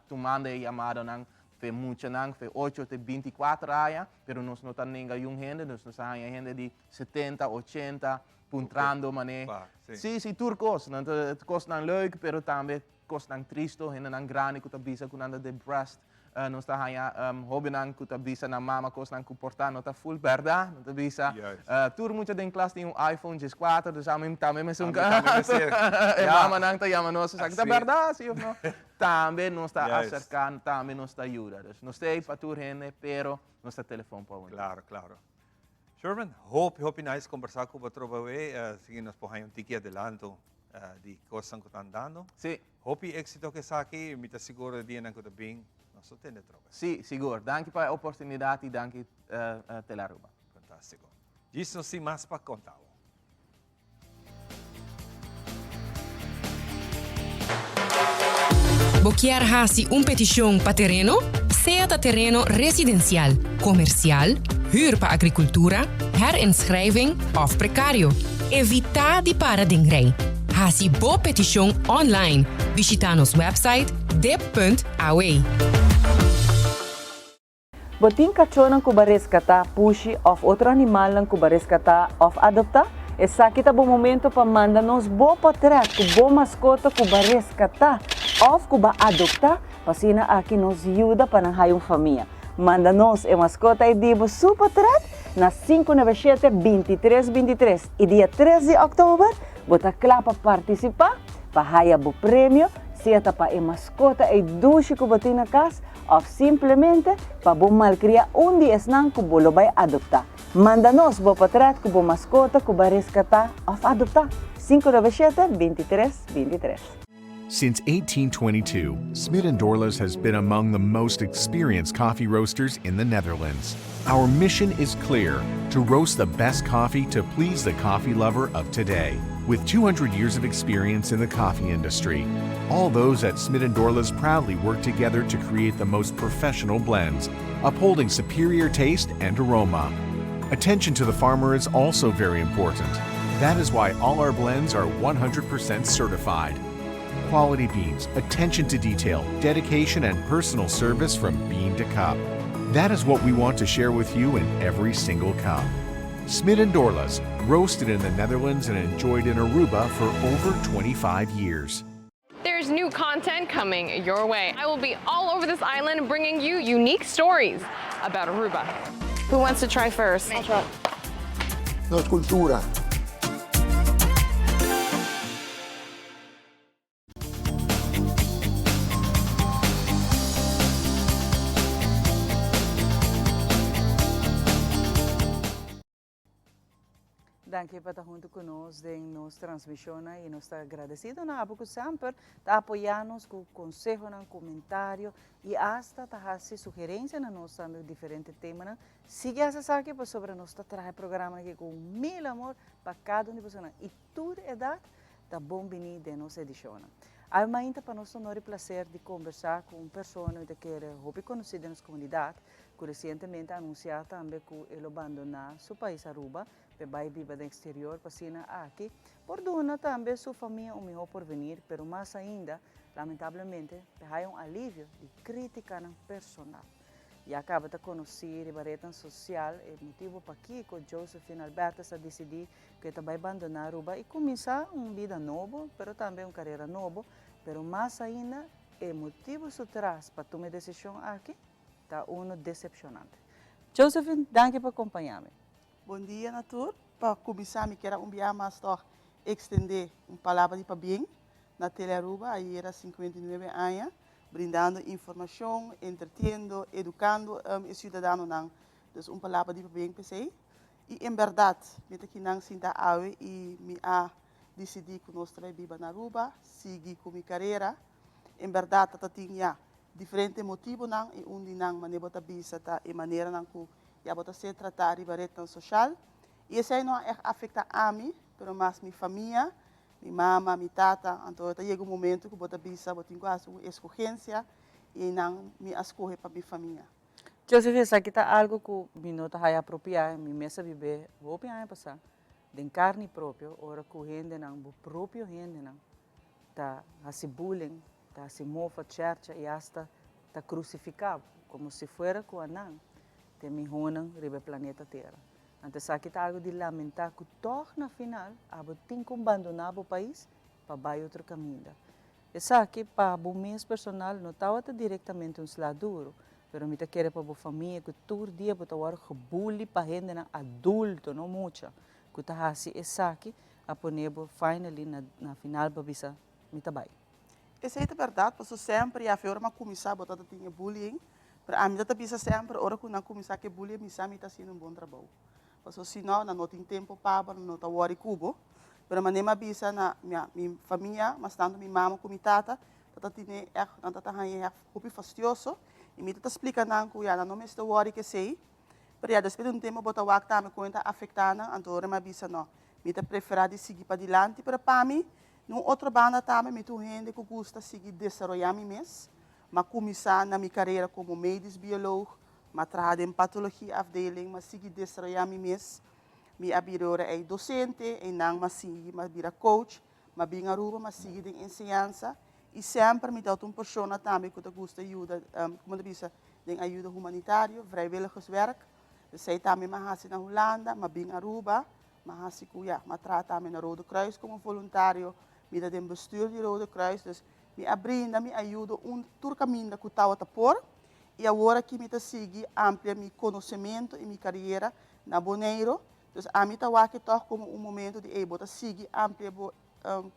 tu manda chamada não, fe mucha não, fe 8 até 24 horas, pero nós não tá nenhum gente, nós não tá gente de 70, 80, puntrando mané. Sim, turcos, não costam leuk, pero também costam tristo, ainda não grande que tabisa com nada de breast, não está aí hobby não que tabisa na mama costam que portar não está full verdade, não tabisa. Tur muita den classe tem iPhone 4, dus também mas mama não tá chama nós, sabe da verdade, sim ou não? Também não está acercando, também não está ajuda. Não sei para tur gente, pero não está telefone para. Claro. Sherman, hope nice conversar com você hoje, seguir nos por um tiki adelanto de coisas que estão dando. Sim. Hope êxito que está aqui, me está seguro de que está bem, nós só temos troca. Sim, seguro. Danke pela oportunidade e danke Telaruba. Fantástico. Isso sim mais para contar. Boquear hasi petição para terreno? Sea terreno residencial, comercial, huur para agricultura, herinschrijving of precario. Evita di paradengrij. Hasi bo petition online. Visita nos website dep.aw. Botin cachorro que vai resgatar, puxi of outro animal que vai resgatar of adoptar. Essa aqui tá bom momento para mandar nos bo portrait que bo mascota que vai resgatar of que vai adoptar. Pasina aqui nos ajuda para não uma família. Manda-nos a mascota e dibo super portrait na 597-2323 e dia 13 de outubro, bota claro para participar, para ganhar o prêmio, seja para a mascota e duche que botin na casa, ou simplesmente para bom malcriar dia não que bolo vai adotar. Manda-nos o portrait que a mascota que vai resgatar ou adotar. 597-2323. Since 1822, Smit & Dorlas has been among the most experienced coffee roasters in the Netherlands. Our mission is clear: to roast the best coffee to please the coffee lover of today. With 200 years of experience in the coffee industry, all those at Smit & Dorlas proudly work together to create the most professional blends, upholding superior taste and aroma. Attention to the farmer is also very important. That is why all our blends are 100% certified. Quality beans, attention to detail, dedication, and personal service from bean to cup. That is what we want to share with you in every single cup. Smit & Dorlas, roasted in the Netherlands and enjoyed in Aruba for over 25 years. There's new content coming your way. I will be all over this island bringing you unique stories about Aruba. Who wants to try first? I'll try. No cultura. Danke por estar junto conosco em nossa transmissão e nós estamos agradecidos por sempre apoiar-nos com consejo, comentário e até fazer sugerências na nossa diferentes temas. Siga essa aqui sobre nosso programa aqui com mil amor para cada uma pessoa e toda idade da bom venir de nossa edição. Ainda para nós é um prazer de conversar com uma pessoa que quer conhecer a nossa comunidade, que recentemente anunciou também que ele abandonou seu país Aruba, para viver no exterior, para aqui, por donar também sua família um melhor porvenir, mas mais ainda, lamentavelmente, há um alívio de crítica personal. E acaba de conhecer a barreira social, é motivo para que Josephine Alberta se decidir que vai abandonar Aruba e começar uma vida nova, mas também uma carreira nova, mas mais ainda, é motivo que traz para tomar decisão aqui, está decepcionante. Josephine, obrigado por acompanhar-me. Bom dia, Natur. Para começar, me quero enviar mais estender uma palavra de bem na Tele Aruba, aí era 59 anos, brindando informação, entretendo, educando o cidadão. Então, uma palavra de bem para você. E, em verdade, me aqui não sinta ave e me decidi que nós viver na Aruba, seguir com minha carreira. Em verdade, eu tinha diferentes motivos, e onde não me bota bisa e maneira que já bota ser tratar de barreira social. E isso não afeta a mim, mas minha família, minha mama, minha tata. Então, chega um momento que bota bisa, bota uma escolhência e não me escolhe para minha família. Joseph, isso aqui está algo que me nota é apropriado, me mesa viver, vou pensar passar, de carne própria, ora que o gente não, o próprio gente não, tá assim bullying, tá assim mofa, church e hasta tá crucificado, como se fosse com a não, te me honam ribe planeta Terra. Então, isso aqui está algo de lamentar que torna final, tem que abandonar o país para ir outro caminho. Isso aqui para o mês personal não está diretamente um lado duro. Pero me quer para a família que todo dia botar o bullying para gente adulto, não muito. Que tá assim essa aqui a poner finally na final para bisa me tabai. Essa é a verdade, porque sempre a forma começar a botar tinha bullying, para a mim tá bisa sempre hora que não começar que bullying me sabe tá sendo um bom trabalho. Porque senão não tem tempo para não tá worry cubo, pero manem bisa na minha família, mas tanto minha mama como minha tata, tá tinha não tá hanya hopi fastioso. E me está explicando que já não me estou worry que sei, mas já depois de um tempo botar o que está me conta afetando, então eu me avisa não, me está preferado seguir para diante, para mim, num outro banda também me tu gente que gosta seguir desenvolver mim mesmo, mas começar na minha carreira como médico biólogo, mas trabalhar em patologia afdeling, mas seguir desenvolver mim mesmo, me abrir é docente, e não mas seguir, mas vira coach, mas bem Aruba, mas seguir em ensinança. E sempre me dá uma pessoa também que gosta de ajuda, como disse, de ajuda humanitária, vrijwilligerswerk. Zij também me na Holanda, mas bem Aruba, mas trata também na Rode Kruis como voluntário, me dá um bestuur de Rode Kruis, dus me abrindo, me ajuda todo caminho que estava a pôr, e agora que me sigue amplia meu conhecimento e minha carreira na Bonaire, dus a mim está aqui como momento de botar seguir amplia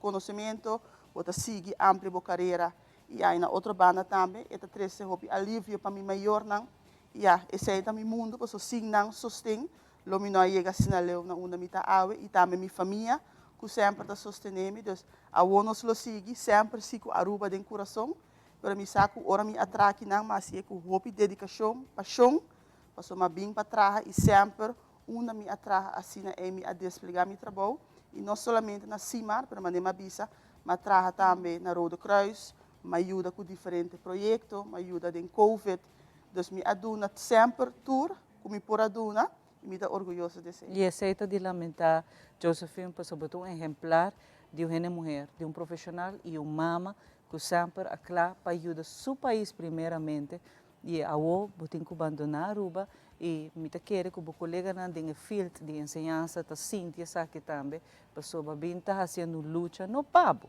conhecimento, botar seguir amplia a carreira e aí na outra banda também está treze hobby alívio para mim maior não e esse é também mundo para sim não sustém lo me não chega assim na leu na onda me tá ave e também minha família que sempre está sustentando dus a nos lo sigue sempre sigo Aruba de coração para me saco ora me atraque não mas é com hobby dedicação paixão para uma bem para trás e sempre onda me atrai assim é me a desplegar meu trabalho e não somente na CIMAR para mandar uma visa mas trabalha também na Rode Kruis, me ajuda com diferentes projetos, me ajuda em COVID. Então, me ajuda sempre tour, como por ajuda, e me dá orgulhoso de ser. E aceita de lamentar, Josephine, por um exemplar de uma mulher, de um profissional e uma mama, que sempre aclara para ajudar seu país primeiramente, e a o tem que abandonar Aruba, e me quer que o colega na de field de ensinança tá sinta aqui também, pessoa bem tá fazendo luta no pabo,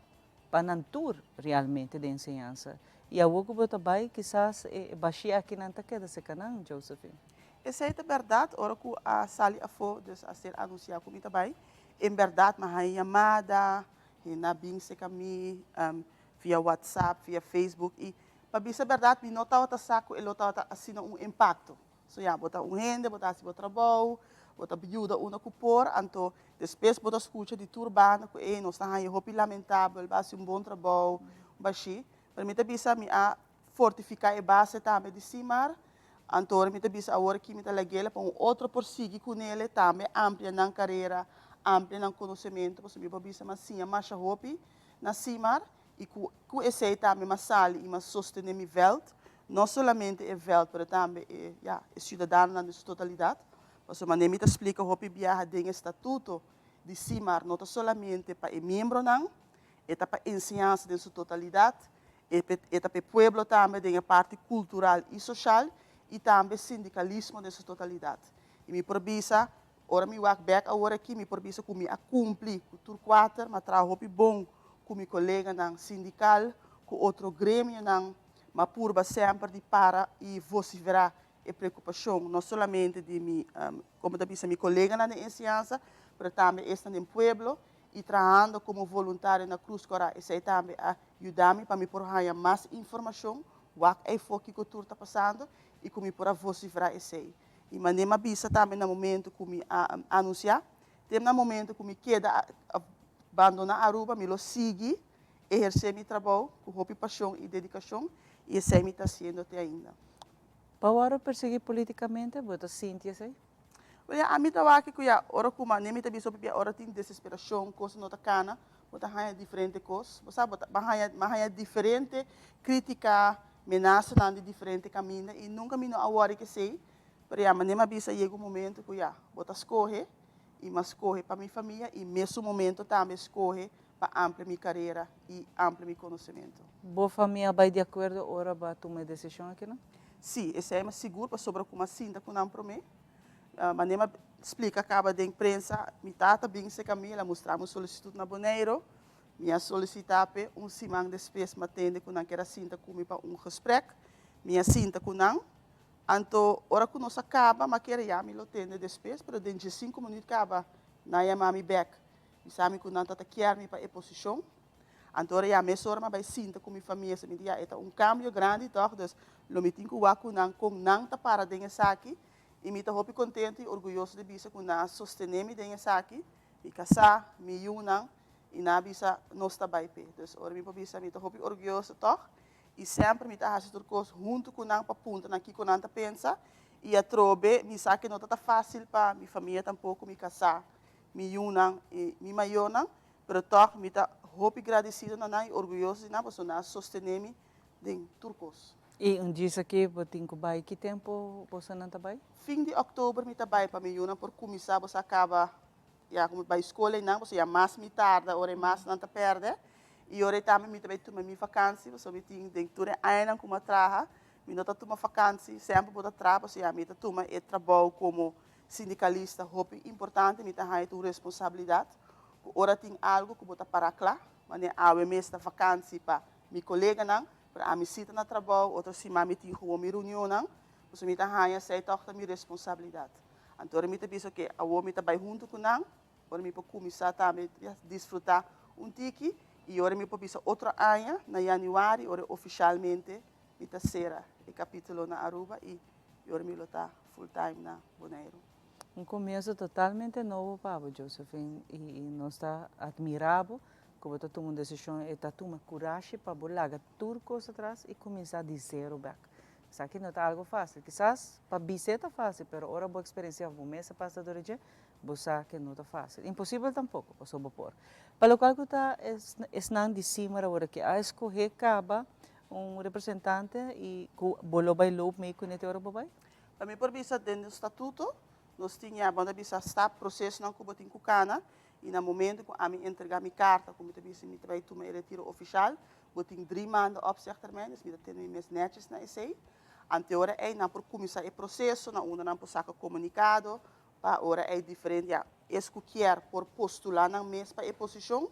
para não tour realmente de ensinança. E a o que bota vai quizás baixar aqui não tá queda se canal, Josephine. Essa é a verdade, ora que a sali a for a ser anunciado como também, em verdade, mas a chamada, na bem se caminho via WhatsApp, via Facebook e para dizer a verdade, me não estava saco, ele estava assim impacto. So, botar gente, botar assim o trabalho, bota ajuda una cupor, anto depois bota escuta de turbana, que nós está aí hopi lamentável, base bom trabalho, baixi, permite bisa mi a fortificar a base também de cimar, anto permite bisa agora que me tá legal para outro prosseguir com ele também amplia na carreira, amplia no conhecimento, porque me bisa mas sim a marcha hopi na cimar e com esse também mas sali e mas sostener mi veld, não somente é veld, mas também é cidadão na sua totalidade. Porque a maneira explica o que viaja tem estatuto de CIMAR, não somente para o membro, não, é para a ensinança de sua totalidade, é para o povo também, tem a parte cultural e social, e também sindicalismo de sua totalidade. E me provisa, ora me work back, agora aqui, me provisa como a cumprir o tur 4, mas trabalho bom com meu colega não, sindical, com outro grêmio, não, mas purba sempre de para e você verá a preocupação, não somente de mim, como da minha colega na ensinança, mas também está no pueblo e trabalhando como voluntário na Cruz Cora, isso também ajuda-me para me porrar mais informação, o que é foco que tudo está passando e como para você verá isso aí. E maneira bisa também no momento que me anunciar, tem no momento que me queda abandonar Aruba, me lo sigue, exercer meu trabalho com paixão e dedicação e isso aí me está sendo até ainda. Para perseguir politicamente, você sente isso aí? Olha, a mim estava aqui que ora como nem me também sobre ora tem desesperação, coisa não tá cana, bota hanya diferente coisa, você sabe, hanya diferente crítica, ameaça na de diferente caminho e nunca me não aware que sei, porque a maneira bisa chega momento que bota escorre e mas escorre para minha família e mesmo momento também escorre para ampliar minha carreira e ampliar meu conhecimento. Boa família vai de acordo ora para tomar decisão aqui não? Sim, esse é mais seguro para sobre como assim da kunam para mim. Mas nem explica acaba de imprensa, me tata bem se Camila mostramos solicitude na Boneiro, minha solicitar semana depois me atende com naquela cinta comigo para gesprek, minha cinta com não, anto hora que nós acaba, mas queria já me lo atende depois, pero dentro de 5 minutos acaba na mami back, me sabe que não tata quer me para a posição. Então, já me sorma vai sinta com minha família, se me dia é cambio grande, então, lo me tenho que com não tá para dentro aqui, e me estou muito contente e orgulhoso de bisa com na sostener me dentro aqui, me casar, me unir e na bisa nós está bem pé. Então, ora me bisa me estou muito orgulhoso toch, e sempre me está fazendo coisas junto com não para ponta aqui com não tá pensa, e a trobe me sabe que não tá fácil para minha família tampouco me casar, me unir e me maior, pero toch me está muito agradecido e orgulhoso de nós na sostener-me em turcos. E diz aqui, você tem que ir, que tempo você não está bem? Fim de outubro, me está bem para mim, por começar, você acaba, já como vai escola, não, você já mais me tarda, hora mais não está perde, e hora também me está bem tomar minha vacância, você me tem dentro de ano como trabalha, me não está tomar vacância, sempre vou trabalhar, você já me está tomar e trabalho como sindicalista, muito importante, me está tendo responsabilidade. Ora tem algo que bota para lá, mas a mês da vacância para meu colega não, para a minha cita na trabalho, outra semana me tem uma reunião não, você me tá ganha sei toda minha responsabilidade. Então me tá penso que a homem tá bem junto com não, ora me pode começar também a desfrutar tiki e ora me pode pensar outra ano na janeiro, ora oficialmente me tá será o capítulo na Aruba e ora me lo tá full time na Bonaire. Começo totalmente novo para Josephine e nós está admirável como está tomando decisão e está tomando coragem para largar tudo coisa atrás e começar de zero back. Isso aqui não está algo fácil. Quizás para bice está fácil, mas agora boa experiência o mês passado do dia, você que não está fácil. Impossível tampouco, para sobrepoor. Para o qual que está não de cima agora que a escolher acaba representante e que bolo vai loop meio com esse hora vai? Para mim por vista dentro do estatuto nós tínhamos quando bisa está processo não como tem cucana e no momento que a mim entregar minha carta como te disse me vai tomar retiro oficial vou ter 3 meses opzegtermijn dus me ter mes netjes na esse ante hora é não por começar o processo na não por sacar comunicado para hora é diferente já escolher por postular na mês para a posição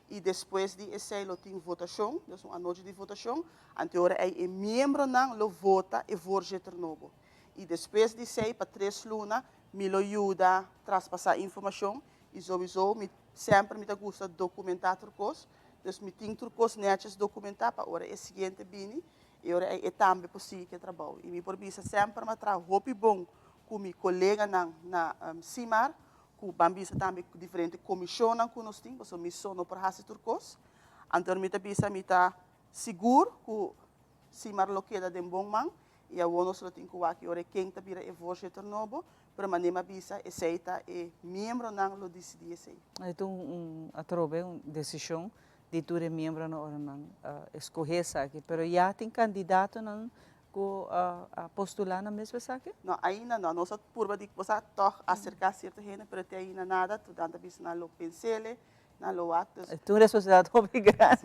e depois de esse lo tem votação então a noite de votação ante hora é membro não lo vota e voorzitter novo e depois de 6 para 3 lunas me lo ajuda a traspassar informação e sowieso sempre me gusta documentar turcos, dus me tem turcos netjes documentar para hora é seguinte bini e hora é também possível que trabalho e me por bisa sempre me traz roupa bom com meu colega na CIMAR, que bambisa também diferente comissão que nós temos, porque missão no Parhasi Turcos. Então, eu estou seguro que CIMAR lo queda de bom man, e a nós lo tem que aqui, ora quem está vira é voorzitter novo, para manema bisa e seita e membro não lo decidir sei. Então, atrobe uma decisão de tu é membro na hora não escolher aqui, mas já tem candidato não que postular na mesma saque? Não, ainda não. Nós por de você toch acercar certa gente, mas até ainda nada. Tu dá bisa na lo pensele, na lo atos. Tu responsabilidade obrigada.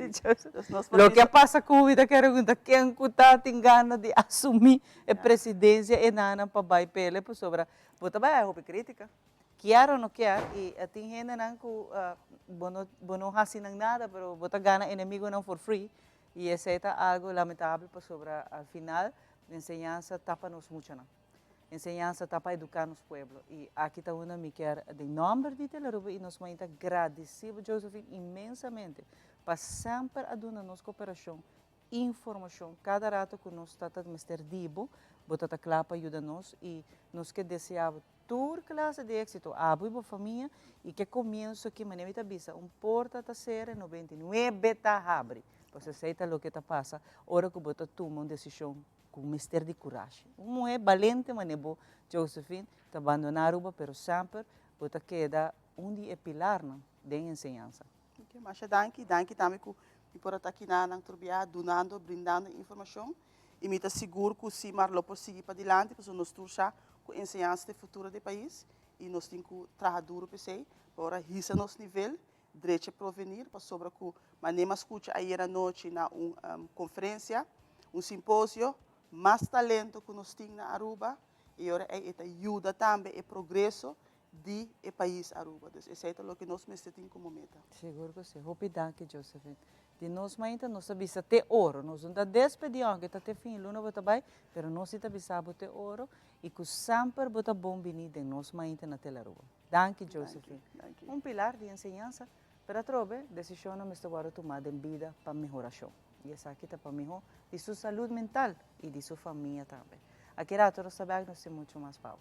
O que passa com a vida que pergunta quem está tem ganas de assumir a presidência e nada para vai pele por sobre. Bota vai a crítica. Quer ou não quer e tem gente não que não assim nada, mas bota gana inimigo não for free. E esse é algo lamentável para sobre al final a enseñanza tapa-nos muito não. A enseñanza tapa educar nos pueblos. E aqui está uma me quer de nome de Telaruba e nós muito agradecidos, Josephine, imensamente, para sempre adunar nossa cooperação, informação, cada rato que nós estamos Mr. Dibo, botar claro para ajudar-nos e nós que desejamos toda classe de êxito, a boa família e que começo que maneira está bisa, porta a ser 99 tá abre. Você aceita o que está passa, ora que você toma uma decisão com mistério de coragem. Uma é valente, mas não Josephine, te abandonar Aruba, mas sempre você queda onde é pilar de ensinança. Ok, mas danke também que por estar aqui na Turbia, donando, brindando informação e me está seguro que o CIMAR lo pode seguir para adiante, porque nós torçamos com a ensinança futura do país e nós temos que trabalhar duro para isso, para risar nosso nível. Direito a provenir, para sobre que manema escuta ayer à noite na conferência, simpósio, mais talento que nós temos na Aruba, e agora ajuda também o progresso do país Aruba. Então, esse é o que nós temos como meta. Seguro que sim. Obrigado, Josephine. De nós, nós sabemos até ouro. Nós não despedimos, que até fim, luna bota bem, mas nós sabemos até ouro, e que sempre bota bom venir de nós, na Telaruba. Danke, Josephine. Pilar de ensinança. Para trobe, decisão não está agora tomada em vida para melhoração. E essa aqui está para melhor de sua saúde mental e de sua família também. Aqui era todos sabemos que nós temos muito mais power.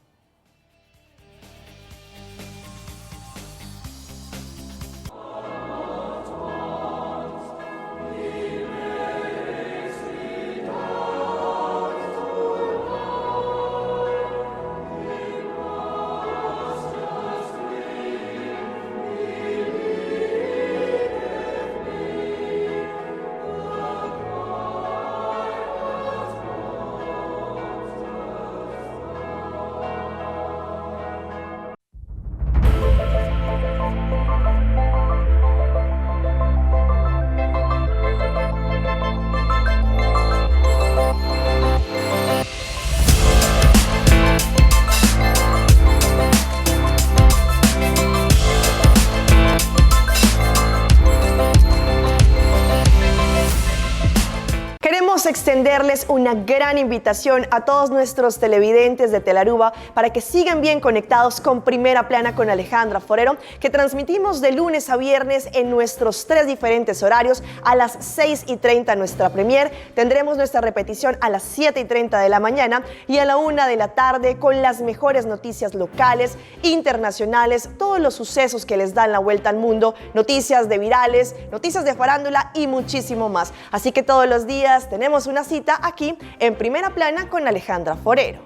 Extenderles una gran invitación a todos nuestros televidentes de Telaruba para que sigan bien conectados con Primera Plana con Alejandra Forero, que transmitimos de lunes a viernes en nuestros 3 diferentes horarios. A las 6:30 nuestra premier, tendremos nuestra repetición a las 7:30 de la mañana y a la 1 de la tarde con las mejores noticias locales, internacionales, todos los sucesos que les dan la vuelta al mundo, noticias de virales, noticias de farándula y muchísimo más. Así que todos los días tenemos una cita aquí en Primera Plana con Alejandra Forero.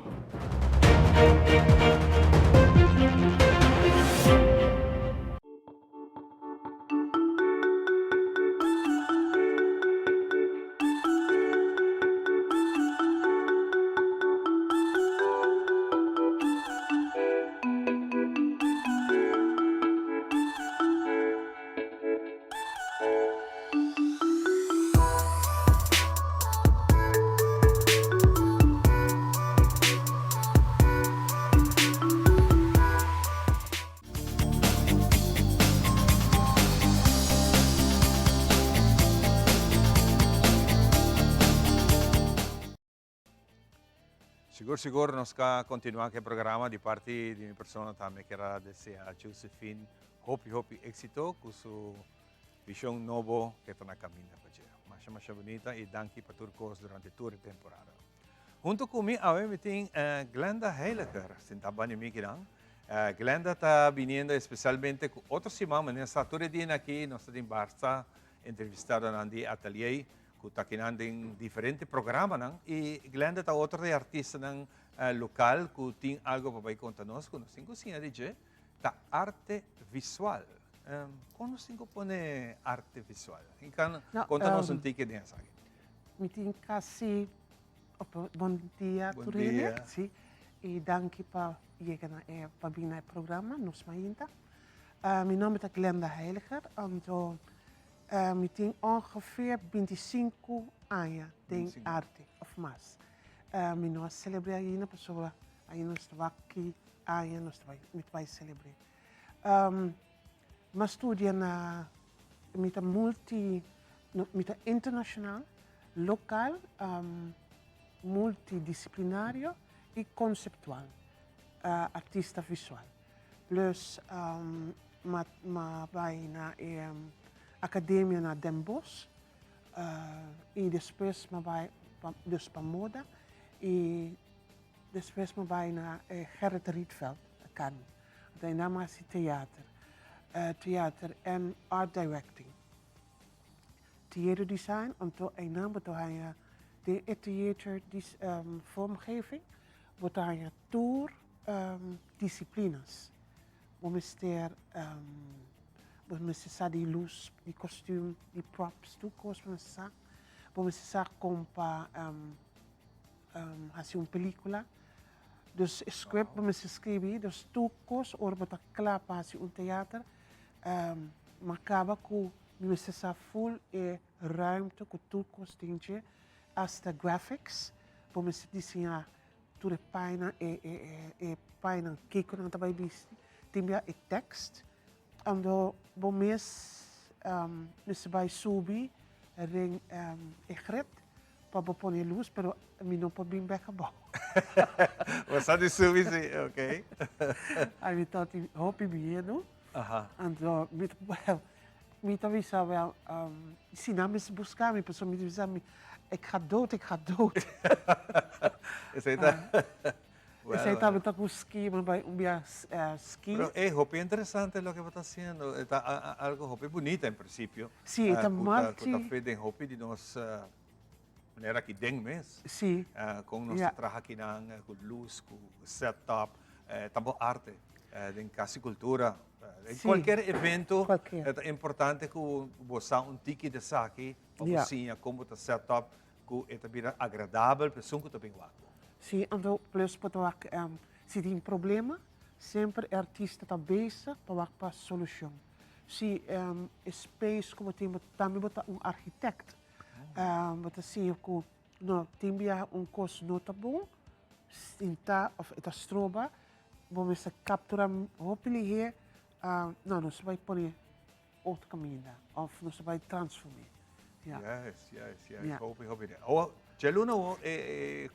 Siguro nós vamos continuar com o programa de parte de minha pessoa também que era desejar Josephine hope êxito com sua visão nova que está na caminho para você. Mais bonita e danke para Turcos durante toda a temporada. Junto conmigo, ahora me tengo Glenda Heiliger, sentaban en mi quedang. Glenda está viniendo especialmente con otros semanas, en esta todo día aquí, nos está en Barça, entrevistado en el atelier, que está en diferentes programas, y Glenda está otro de artistas local, que tiene algo para contarnos, que nos cocina DJ, está arte visual. Como se pone arte visual? Conta-nos ticket dessa. Me tenho casi bom dia, Bom Turine. dia. Sim. E danke para chegar para vir no programa, nos mainta. Mijn naam is Glenda Heiliger en me tenho ongeveer 25 anos de arte of mais. Mijn naam is celebrar ainda, pessoa aí nós estamos aqui, aí nós vai celebrar. Mas estudia na internacional, local, multidisciplinário e conceptual, artista visual. Plus, vai na academia na Den Bosch e depois vai para moda e depois vai na Gerrit Rietveld Academy. Daarna mais theater en art directing. Theater design, omdat een naam betekent de theater vormgeving, betekent tour disciplines. We moeten die luz, die kostuum, die props, toekomst van zaak. We moeten compa hacer película. Dus script we moeten schrijven, dus toekomst, orbita klaar para theater. Macaba que me se full ruimte com tudo constante, hasta graphics, para me desenhar tudo página e página que não está bem visto, também e text, ando bom mês me se vai subir ring egret para pôr luz, pero me não pode bem back about. Você de subir, ok? Aí me tá hobby medo. En me avisa wel, si na mis buscar me pessoa me diz ik ga dood. Esse aí tá muito com ski, mas vai ski. Pero es hopi interesante lo que está haciendo, está algo hopi bonita en principio. Sí, está mal. Está feito en hopi de nos maneira aqui dentro mesmo. Sí. Com nosso trabalho aqui com luz, com setup, também arte, em casa cultura. Em qualquer evento, é importante que você ticket de saque, para você como está setup, que é também agradável para pessoa que está bem lá. Sim, então plus para se tem problema, sempre o artista está bezig para a solução. Se space como tem também um arquiteto, você sim que não tem coisa nota bom, está of está stroba, vamos capturar hopefully não se vai pôr outro caminho, ou não se vai transformar. Yes. Hope. Oh, já no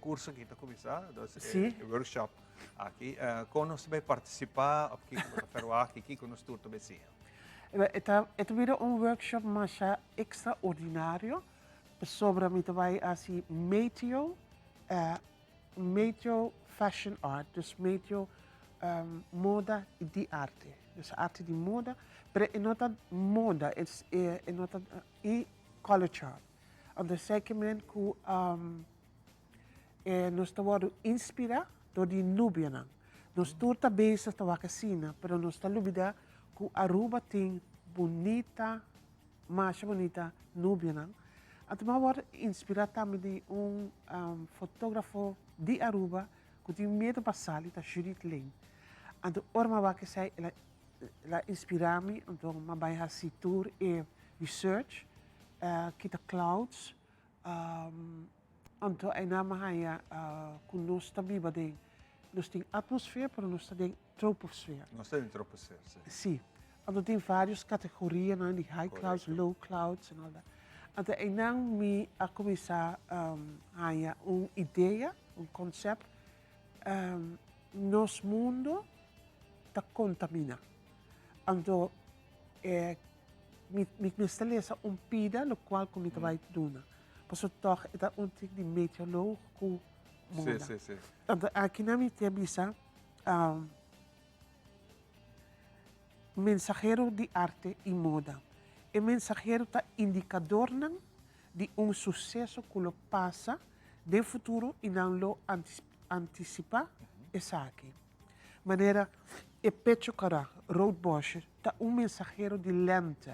curso que está começando, workshop aqui, como você vai participar, aqui com nós tudo bem. É weer um workshop mais extraordinário sobre mim vai assim meteo fashion art, dus meteo moda de arte. Dus arte de moda, pero é nota moda, é nota e culture. En segment que nós estamos inspirados door die Nubianen. Nós estamos bezig te wakasina, pero nós estamos lubida que Aruba tem mais bonita Nubianen. En toen word inspirado também de fotógrafo de Aruba que tem medo passali, da Judith Lane. En toen orma wake zij la inspirami, então mabai hasi tour e research, kita clouds, então aí na mahaya com nós também badem, nós tem atmosfera, pero nós tem troposfera. Nós tem troposfera, sim. Sim, então tem várias categorias, né, de high clouds, low clouds e nada. Então aí na me a começar haya ideia, conceito, nosso mundo está contamina. Então, me estabeleça pida, no qual me vai doen. Por isso, toch, é um tipo de meteorologo moda. Sim. Então, aqui na minha bisa, mensageiro de arte e moda. E mensageiro tá indicador de sucesso que lo passa de futuro e não lo antecipa essa aqui. Maneira, e Pecho Cara, Roadbosch, tá mensageiro de lente.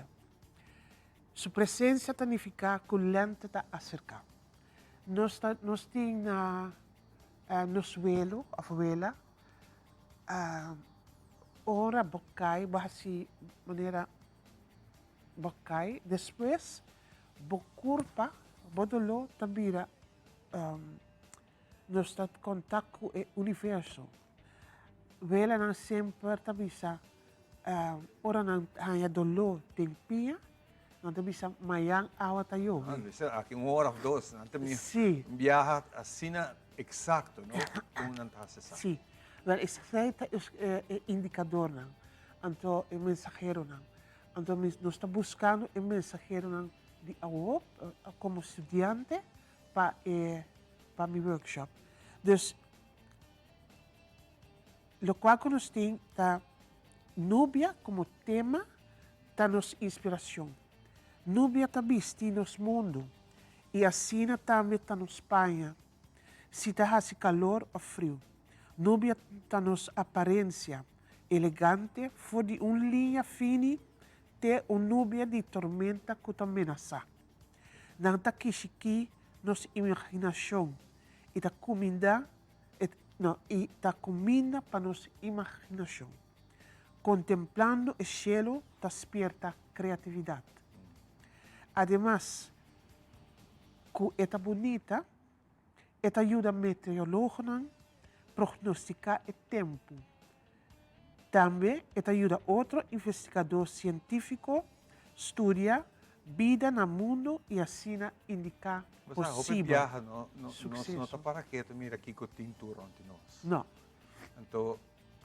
Sua presença significa que o lente está acerca. Nós temos no suelo, a favela, ora bocai, bahasi maneira bocai, depois bocurpa, bodolo tambira nós está em contato com o universo. Vela não sempre tabisa ora não hanya dolo tempia, não tabisa mayang awa tayo. Aqui 1 hora ou 2, não tem Sim. viaja assim exato, não? Como não está acessando. Sim. Wel, esse é indicador, não? Então, é mensageiro, não? Então, nós estamos buscando o mensageiro de AWOP como estudante para meu workshop. Dus, o qual que nós temos tá Núbia como tema, tá nos inspiração. Núbia está vestindo nos mundo e assim também está na Espanha. Se está calor ou frio. Núbia está nos aparência elegante, for de linha fina, te núbia de tormenta que está ameaça. Não está aqui nos imaginação e está comida para nos imaginação. Contemplando o cielo, despierta criatividade. Además, que esta bonita, esta ajuda meteorológica a prognosticar o tempo. Também, esta ajuda outro investigador científico estudar vida no mundo e assim indicar possível viaja, não sucesso. está para quieto, mira aqui que tem tour onde nós. Não. Então,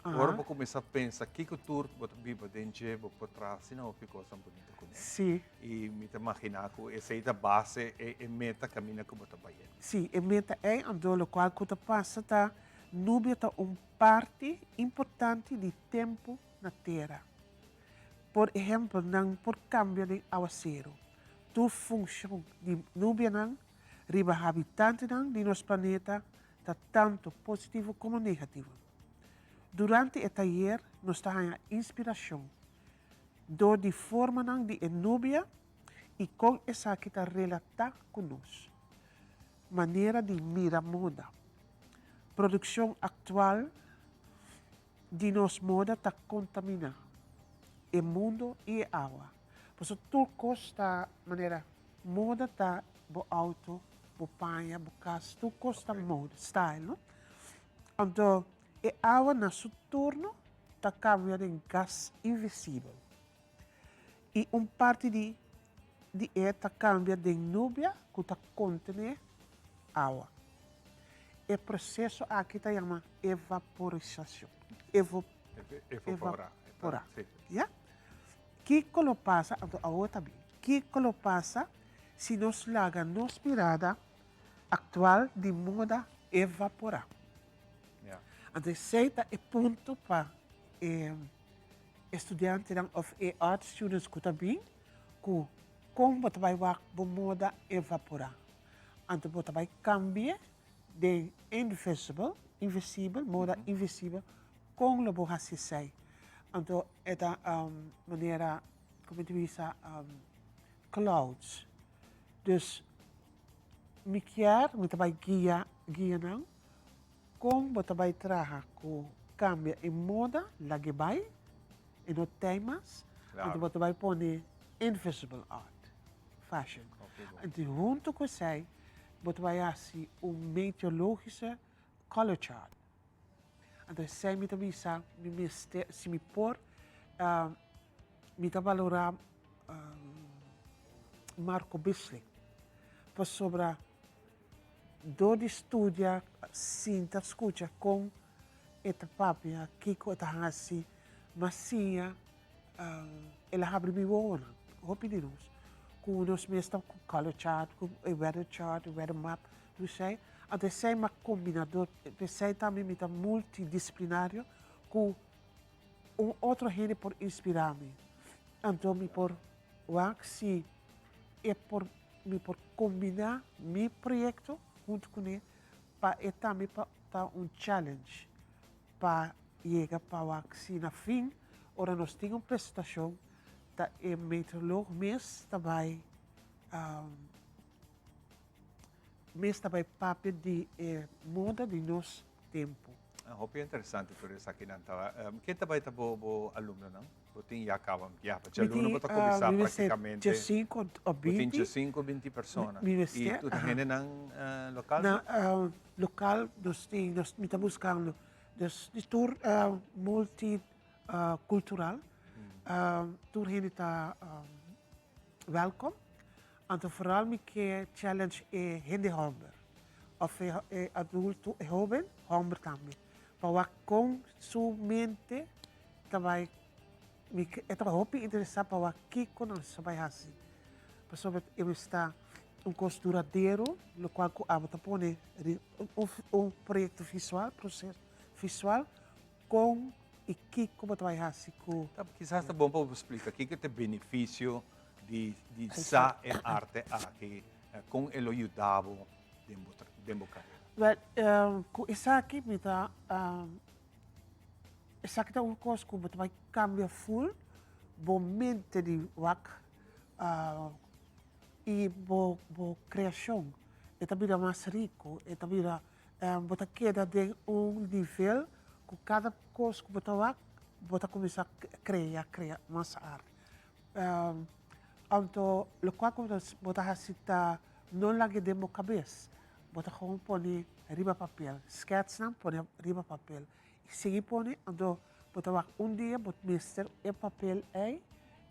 agora vou começar a pensar que o tour vou viver dentro, vou trás, senão ficou tão bonito com ele. Sim. E me imaginar que essa é a base e meta caminha como está bem. Sim, a meta é onde o qual que passa tá Núbia tá parte importante de tempo na Terra. Por exemplo, não por cambio de aguaceiro. Tu função de Núbia não riba habitante não de nosso planeta tá tanto positivo como negativo. Durante o taller, nós temos a inspiração de forma não de Núbia e com essa que está relatada conosco. Maneira de mirar moda. Produção atual de nossa moda está contaminada. O mundo e a água. Por isso, tudo custa maneira moda está bo auto, bo panha, bo casa, tudo custa moda, style, não? Então, a água na seu turno está cambiando em gás invisível. E parte de está cambiando em nuvem que está contendo água. O processo aqui está chamado evaporização. Evaporar. Yeah? Que lo passa, a outra bem. Que lo passa se nós larga nos mirada atual de moda evaporar. Yeah. Então, esse é o ponto para estudantes ou art students que também que como você vai ver a moda evaporar. Então, você vai cambiar de invisível, moda invisível, com o que se sai. Então, esta maneira, como diz, clouds. Dus, me vai guiar não, como você vai trazer com cambia em moda, lagi vai, e no temas, então você vai pôr invisible art, fashion. Então, junto com isso, você vai fazer meteorologische color chart. Então, se me também se me pôr, me valorar Marco Bisling, para sobre do estudia, sinta, escuta com esta papia, que está assim, massinha, ela abre me boa, opiniões. Com nós mesmos com color chart, com weather chart, weather map, não sei. Então, sei uma combinador, sei também muito multidisciplinário, com outro gente por inspirar-me. Então, me por se é por me por combinar meu projeto junto com ele, para também para challenge, para chegar para o se na fim, ora nós temos uma apresentação da meteorólogo mês também papel de moda de nosso tempo. Hopi interessante por isso aqui não estava. Quem também está bo aluno não? Botin já acabam já. Porque aluno pode começar praticamente. 5 ou 20. Botin 5 20 pessoas. E tu tem nang local? Na local nós estamos buscando de tour multicultural. Tour hen está welkom. En vooral que challenge é gente Humber. Of adulto jovem, Humber também. Para com sua mente, também é muito interessante para que nós vai assim. Por eu está costuradeiro, no qual eu põe projeto visual, processo visual, com e que como vai assim. Quizás está bom para explicar aqui que tem benefício de sa e arte aqui com ele ajudava dentro carreira. Well, isso aqui me dá isso aqui é uma coisa que vai cambiar full, bom mente de wak e bom criação. E também é mais rico, e também bota queda de nível que cada coisa que bota começar a criar mais arte. Então, o qual bota a não larga de minha cabeça, bota gewoon põe riba papel, sketch não põe riba papel, e seguir põe, então bota dia bota mister e papel e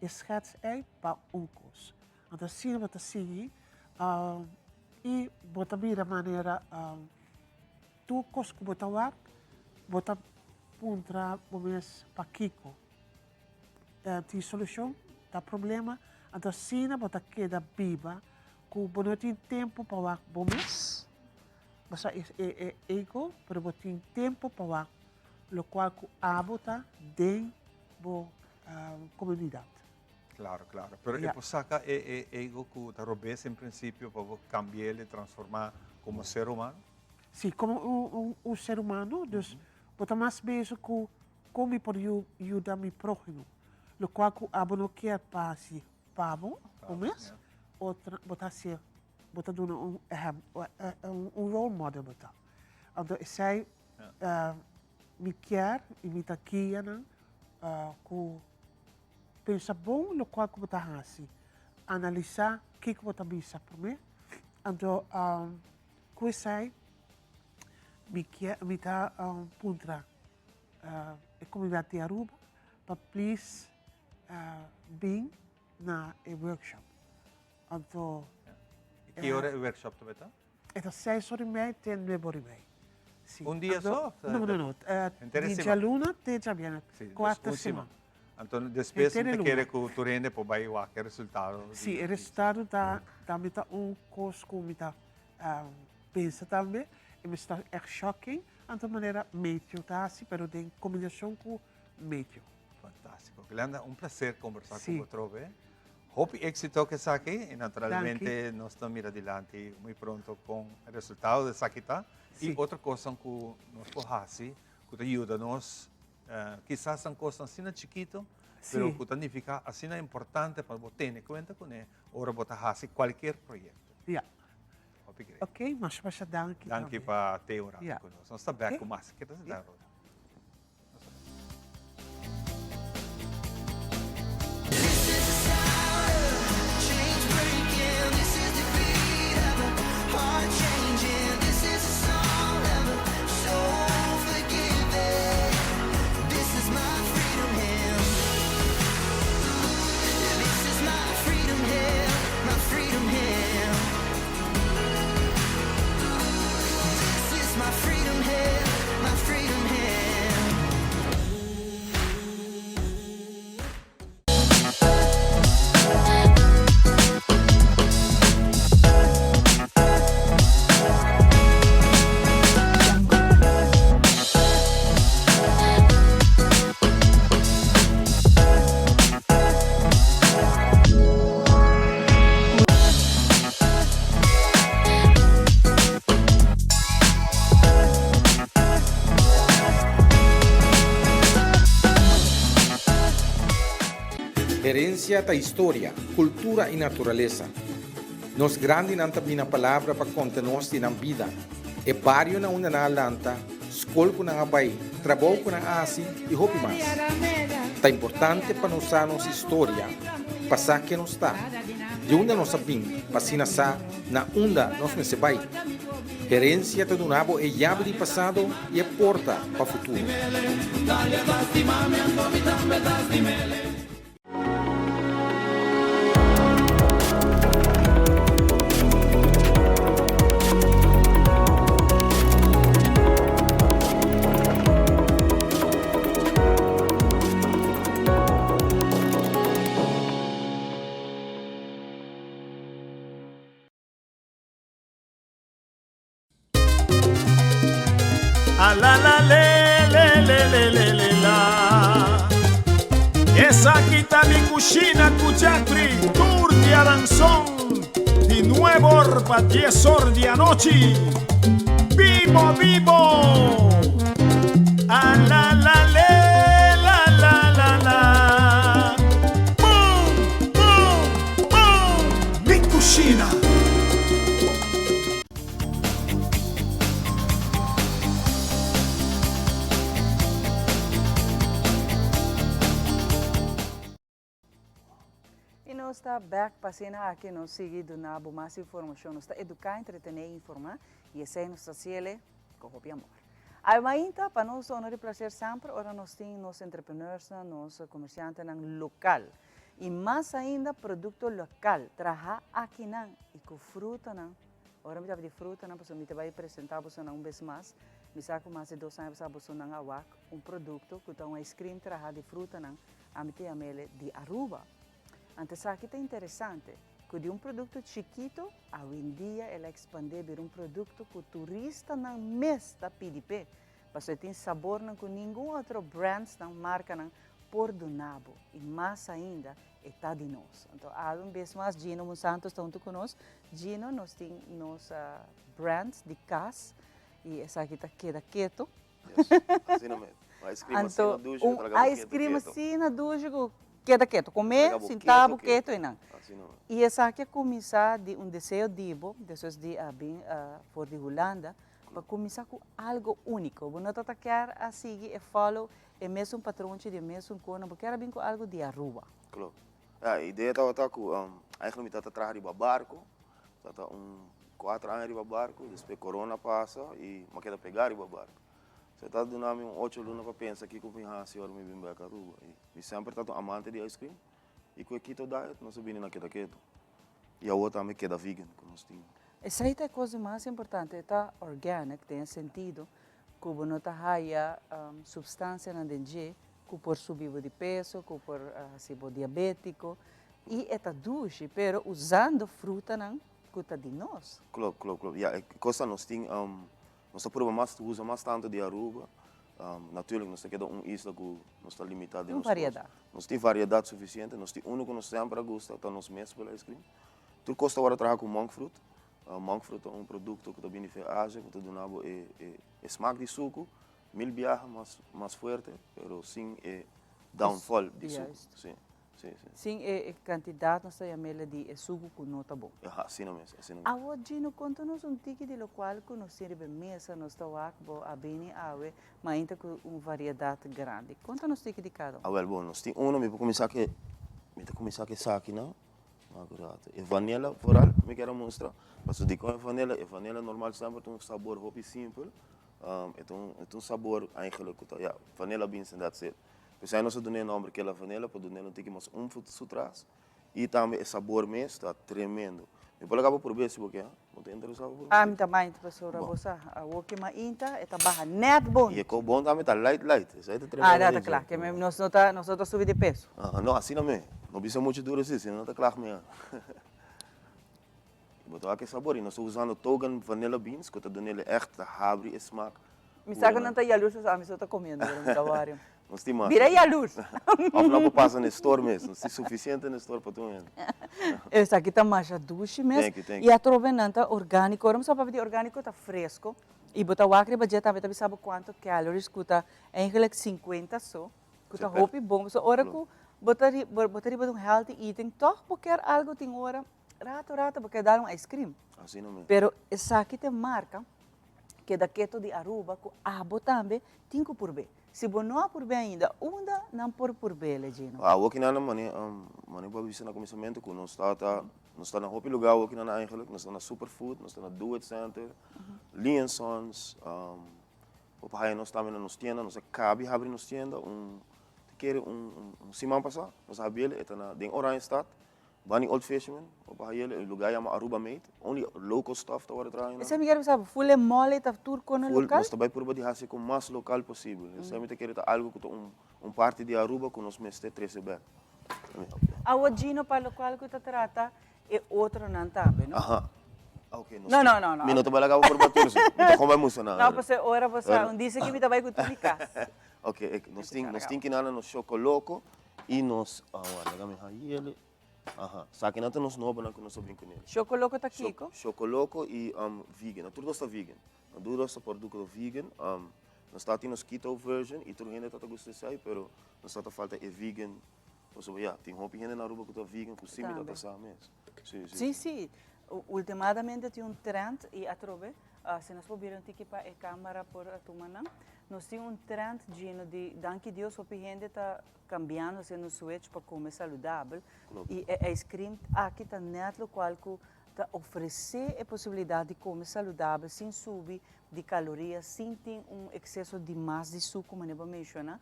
sketch para coisa. Então assim bota seguir e bota vira maneira tu coisa que bota puntra bomes para Kiko. Tem solução, tá problema. Então, assim, bota queda viva, que não tem tempo para o mês, mas é ego, mas não tem tempo para o qual a bota dentro da comunidade. Claro. Pero é saca ego que está robês em princípio para cambiar e transformar como ser humano? Sim, como um ser humano, então, bota mais beijo que como por ajudar meu próximo, o qual a não quer passar. Pabo, mês, outra bota dando role model bota. Então sei me quer e me taquia que pensa bom no qual que bota assim, analisar o que bota bisa para mim. Então que sei me quer me tá puntra a comunidade de Aruba para please bem na workshop. Então, que hora é o workshop tu beta? É 6h30 até 9h30. Dia só? Não. De aluna até já vem 4 semanas. Então, depois você quer que o turende para vai o resultado? Sim, o resultado está coisa que me pensa também, e me está shocking, de maneira médio, tá assim, mas tem combinação com médio. Fantástico. Glenda, prazer conversar com você. Hope éxito que está aqui e naturalmente nós estamos adiante muito pronto com o resultado dessa aqui. E outra coisa que nós podemos que ajuda-nos, quizás são coisas assim chiquitas, mas que significa assim é importante para você ter em conta com ele, ou para fazer qualquer projeto. Ok, mas para danke. Danke para ter um rato conosco. Nós estamos bem com mais. Que tal? My freedom hell, my freedom hell. herencia da historia, cultura y naturaleza. Nos grandi nanta bina palavra para contenos na vida. E barrio na una na lanta, escola com na abai, trabalho com na asi e hopi mais. Tá importante para nós nossa história, passar que nós está. De onde nós sabemos, passina sa na onda nós me se vai. Herência do nabo é chave de passado e é porta para o futuro. La la le le le le le le la. Essa aqui tá mi cucina cuchatri, tour de aranzón, de nuevo para 10 horas de anoche. Vivo, vivo. A la la le la la la la. Boom, boom, boom. Mi cucina. Nós está back passina aqui no seguido na mais informação, nós está educar, entretener e informar e esse é nosso cielo com o amor. A mainta para nós honrar prazer sempre, ora nós temos nos entrepreneurs, nos comerciantes no local e mais ainda produto local, trabalhar aqui não e com fruta não. Ora me de fruta não, porque me vai apresentar você não vez mais, me saco mais de 2 anos para você não awak produto que tá ice cream trabalhar de fruta não, a me te amele de Aruba. Antes aqui é interessante, que de produto chiquito, hoje em dia ela expande para produto que o turista não mês da PDP, porque tem sabor não com nenhum outro brand, não marca não por do nabo e mais ainda está de nós. Então, há vez mais Gino Monsanto está junto conosco. Gino nós tem nos brands de cas e essa aqui está queda quieto. Assim não mesmo. A ice cream assim na ducha queda quieto, comer, sentado, quieto e não. E essa aqui é começar de desejo divo, depois de bem for de Holanda, para começar com algo único. Você não está quer a seguir e follow o mesmo patrão de mesmo coisa, porque era bem com algo de Aruba. Claro. A ideia estava com eigenlijk me trabalhar de barco, tá 4 anos de barco, depois corona passa e me queda pegar de barco. Você está dando 8 lunas para pensar que com a senhora me vem para Aruba. E sempre está amante de ice cream. E com aquilo diet, nós sabemos na queda quieto. E a outra também queda vegan, que nós temos. Essa é a coisa mais importante, está orgânico, tem sentido, que não está substância na dentro, que por subir de peso, que por ser diabético. E é doce, mas usando fruta não, que está de nós. Claro. Ja, coisa nós temos. Nós usa mais tanto de Aruba. Natuurlijk, nós temos isla que nós está limitado. Tem variedade. Nós temos variedade suficiente. Nós temos que nós sempre gostamos, então nós mesmos pela ice cream. Tudo custa agora trabalhar com monk fruit. Monk fruit é produto que também faz água, que está dando smaak de suco, mil viaja mais forte, mas sem downfall de suco. Sim, quantidade nós chamamos de suco que não está bom. Assim não mesmo. Agora, Gino, conta-nos tipo de local que nós temos mesa, nós estamos a bem mas ainda com uma variedade grande. Conta-nos tipo de cada um. Bom, nós temos me vou começar que essa aqui não. E vanilla, vooral, me quero mostrar. Mas de com vanilla normal sempre tem sabor hopi simples. É sabor eigenlijk, vanilla beans en that's it. We zijn onze doen nombre que la vanilla, para doen tem mais sutras. E também o sabor mesmo está tremendo. Eu vou acaba por ver se você está interessado por. Me também, professora, você, o que mais inta, é barra net bom. E é bom também está light. Isso aí está Tá tremendo. claro, que nós não subir de peso. Não, assim não é. Não precisa muito duro assim, senão está claro mesmo. Botar aquele sabor e nós estamos usando togan vanilla beans, que está dando ele echt abre e smaak. Me sabe que não está aí a luz, a mim só está comendo, não Nós temos. Virei a luz. Não passa no store mesmo, não é suficiente no store para tu mesmo. Essa aqui está mais doce mesmo. E a trovenanta orgânico, não só para pedir orgânico, está fresco. E botar o acre, mas já também sabe quanto calories, que está em 50 só. Que está roupa bom, só hora que botari healthy eating, toch porque algo tem hora, rato, porque dar um ice cream. Assim não mesmo. Pero essa aqui tem marca, que da keto de Aruba, que abo também, tem que por bem. Se você não por bem ainda, onda não por bem, Legino. Ook na mani babisa na começamento que nós está na hoop lugar ook na eigenlijk, nós está na Superfood, nós está na Do It Center, Lee & Sons, papai nós também nos tienda, nós cabe abrir nos tienda, quer semana passada, nós abrimos está na den Oranjestad, Bani Old Fisherman, papai ele lugar chama Aruba Made, only local stuff tá agora trazendo. Esse amigo sabe, full mole tá tour com o local. Nós também por de fazer com mais local possível. Esse amigo quer algo que parte de Aruba que nós mestre 13 bem. A Gino para o qual que trata é outro não também, não? Aha. Ok. Não. Mino te balaga por bater se. Então como é música não? Não, porque ora você disse que me vai com tu de casa. Ok, nós tem que nada no Chocoloco e nós, olha, dá-me aí ele. Aha, sabe que nós não vamos nós brincar com ele. Chocoloco tá aqui, Chocoloco e vegan. Tudo está vegan. Tudo está produto vegan. Nós está tendo keto version e tudo ainda está gosto de sair, pero nós está falta é vegan. Ou seja, tem roupa ainda na Aruba que está vegan, que sim, está só mesmo. Sim. Ultimamente tem trend e atrove, se nós podemos ter para a câmera por a tumana, nós temos trend de danke Deus, o gente está cambiando, sendo switch para comer saudável e a ice cream aqui está net local que está oferecer a possibilidade de comer saudável sem subir de calorias, sem ter excesso de massa de suco, como eu mencionar.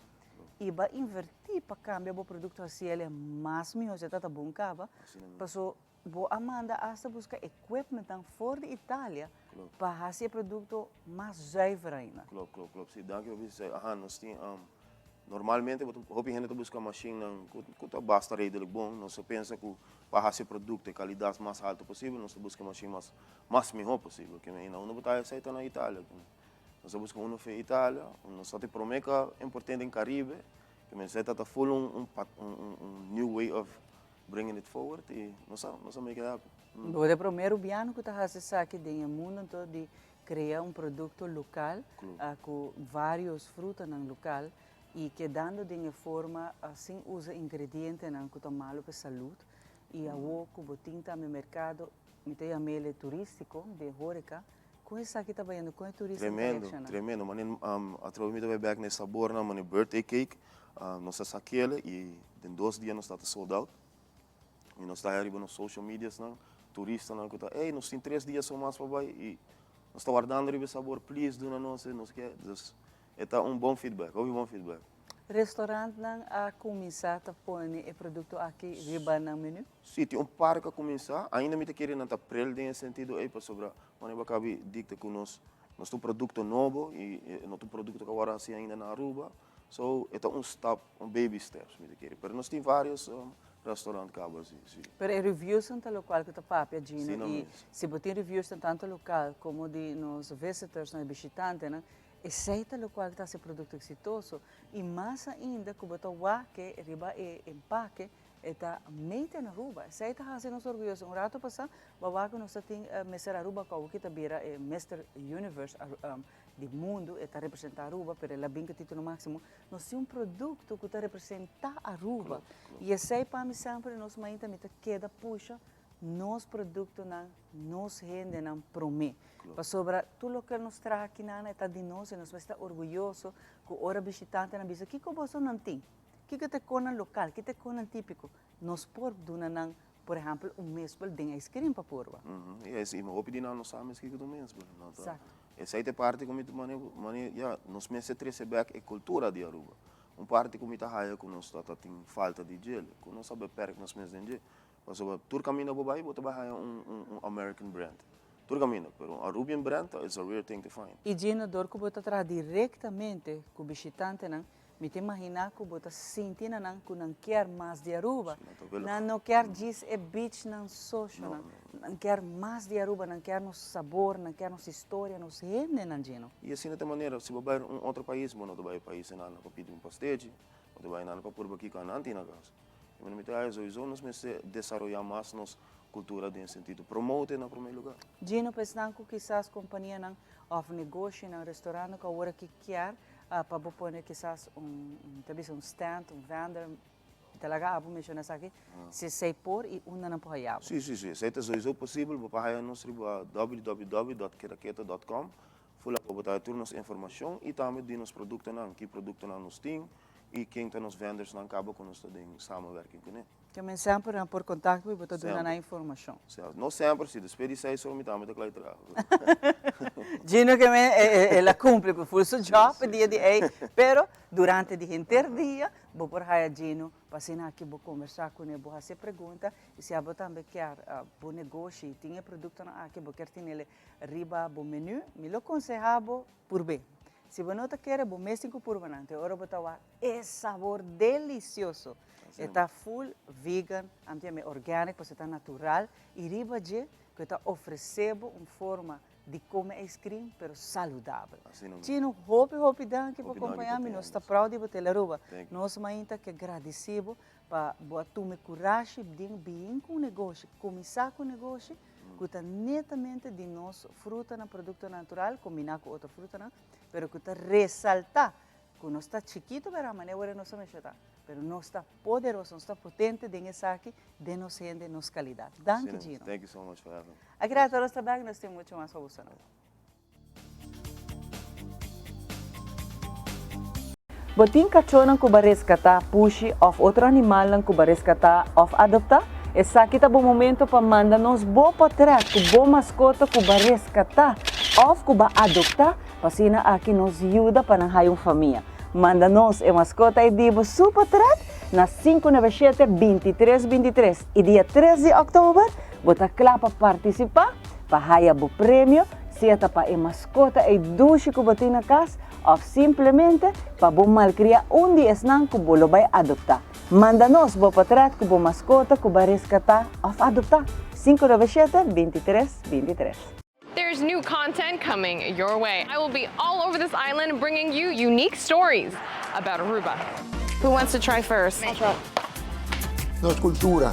E vai invertir para cambiar o produto assim, ele é mais melhor, já está bom, cava. Passou Bo Amanda hasta buscar equipment fora de Itália para fazer produto mais zuiver ainda. Klopt. Sim, dank je. Nós temos normalmente hoop gente busca machine que basta redelijk bom. Nós pensa que para fazer produto de qualidade mais alta possível, nós busca machine mais melhor possível. Que não botar essa na Itália. Nós busca um na Itália, nós só te promete que é importante em Caribe, que nós está full new way of bringing it forward e nós make it happen. O primeiro ano que está fazendo aqui no mundo todo de criar produto local com vários frutos no local e que dando de uma forma sem usa ingredientes não que malo para saúde e a que botin também mercado me tem amele turístico de Horeca com isso aqui está vendo com turismo tremendo manin através me também back nesse sabor na manin birthday cake nós está aquele e em 2 dias nós está sold out. E nós estamos aí nos social media, turistas, nós temos 3 dias ou mais para vai e nós estamos guardando o sabor, please, do nós quer. É bom feedback, bom feedback. Restaurante não a começar a pôr o produto aqui riba no menu? Sim, tem par que começar, ainda me querem não aprender nesse sentido aí para sobre, quando eu acabei dicta que nós temos produto novo e nós temos produto que agora assim ainda na Aruba, so é step, baby steps me querem. Mas nós temos vários restaurante cabo assim. Pero reviews tanto local que tá papia Gino e se botar reviews tanto local como de nos visitors, nos visitantes, né? Aceita local que tá esse produto exitoso e mais ainda que botar o que riba e empaque está made na Aruba. Aceita fazer nos orgulhoso. Rato passado, bawa que nós tem Mr. Aruba que tá vira Mr. Universe do mundo está representar Aruba, pero ela bem que título máximo, nós temos produto que está representa Aruba. E esse para mim sempre nós ainda me queda puxa nos produto na nos rende na prome. Para sobre tudo que nos traz aqui na está de nós, nós está orgulhoso que ora visitante na bisa que você não tem. Que te cona local, que te cona típico. Nós por duna por exemplo, mês para den ice cream para porva. E esse uma opinião nós sabemos que do mês, Exato. Essa é parte como nós meses 13 back é cultura de Aruba. Parte como está raia que nós tem falta de gelo, que nós sabe perto nós meses de mas sobre tur caminho bobai bota raia American brand. Tur caminho, pero Arubian brand is a rare thing to find. E Gino dor que bota tra diretamente com o visitante não me te imaginar que bota sentir não que não quer mais de Aruba, não quer diz é beach não social, não quer mais de Aruba, não quer nosso sabor, não quer nossa história, nossa rende não Gino. E assim de maneira, se vai outro país, não vai país não para pedir pastéis, não vai não para por aqui com a antina casa. E me tem aí nós me desenvolver mais nossa cultura em sentido promote na primeiro lugar. Gino pensando que quizás companhia não of negócio na restaurante que agora que quer para pôr quizás talvez stand, vender talaga abo mencionar aqui, se sei por e uma não pode abo. Sim, sim, sim. Isso é sowieso possível. Você vai nos www.keraketo.com. Fula para botar tudo nossa informação e também de nos produtos não, que produto não nos tem e quem está nos vendors não acaba com nós também samenwerking com ele. Que eu sempre por contato e botar tudo na informação. Não sempre, se despede sai só me também tá claro. Gino que ela cumpre com full job dia de aí, pero durante o inteiro dia, vou por aí Gino, passando aqui vou conversar com ele, vou fazer pergunta e se abo também quer bom negócio e tinha produto aqui vou querer ter ele riba bom menu, me lo aconselhavo por bem. Se você não quer, bom mês 5 por banante, ora botar sabor delicioso. Está full vegan, orgânico, está natural e riba de que está oferecendo uma forma de comer ice cream, pero saudável. Tino, hope danke para acompanhar-me, nós está proud de botar ruba. Nós ainda que agradecido para botar coragem de bem com o negócio, começar com o negócio, que está netamente de nosso fruta na produto natural, combinar com outra fruta, não, pero que está ressaltar que nós está chiquito, para a maneira nós somos está. Pero nós está poderoso, nós está potente de essa aqui, de nos rende, nos qualidade. Danke, Gino. Thank you so much for having me. Aqui na Toros Tabag, nós temos muito mais para você. Botin cachorro que vai resgatar, puxi, ou outro animal que vai resgatar, ou adotar, esse aqui tá bom momento para mandar nos boa portrait, que boa mascota que vai resgatar, ou que vai adotar, para assim aqui nos ajuda para não uma família. Manda-nos a mascota e digo super trat na 597-2323 e dia 13 de outubro bota claro para participar para ganhar o prêmio seja para a mascota e duche que botar na casa ou simplesmente para bom malcriar dia não que bolo vai adotar. Manda-nos boa trat que boa mascota que vai resgatar ou adotar 597-2323. There's new content coming your way. I will be all over this island bringing you unique stories about Aruba. Who wants to try first? I'll try. Nos cultura.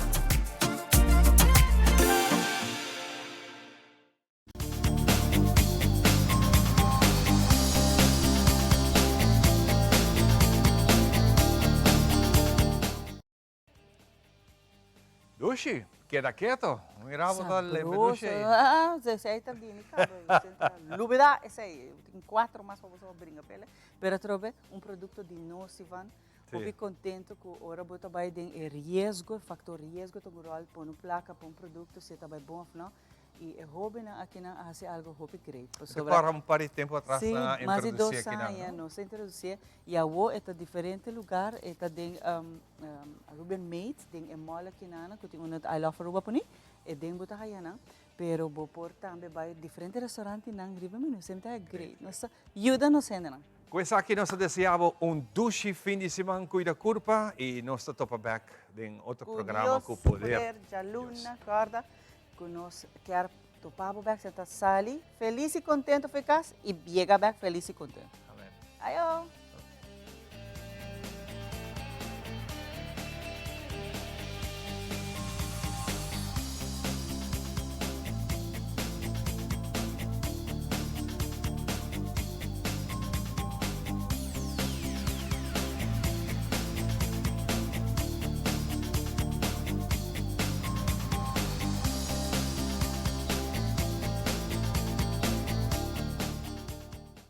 Dushi, queda quieto. Mirava dalle dushi. Esse aí tá bem, Lubida, esse aí, tem 4 mais para você brincar pele. Pero trobe produto de nós, Ivan. Fico contente que ora bota vai den risco, fator risco, to rural por uma placa, por produto, se tá bom, não? E hobby na aqui na fazer algo hobby great. Para um par de tempo atrás na mais de 2 anos, nós introduzir e a o é diferente lugar, é den Ruben Mates, den emola aqui na que tem I love Aruba poni, e den bota aí na, pero bo por também vai diferente restaurante na Riba Menu, sempre é great. Nossa, ajuda nos ainda. Questa aqui nós desejamos dushi fim de semana cuida curva e nós topa back em outro programa com o poder. Jaluna, corda. Nós quer topar o back, sentar sali, feliz e contente, eficaz, e chega back feliz e contente. Amém. Ayo.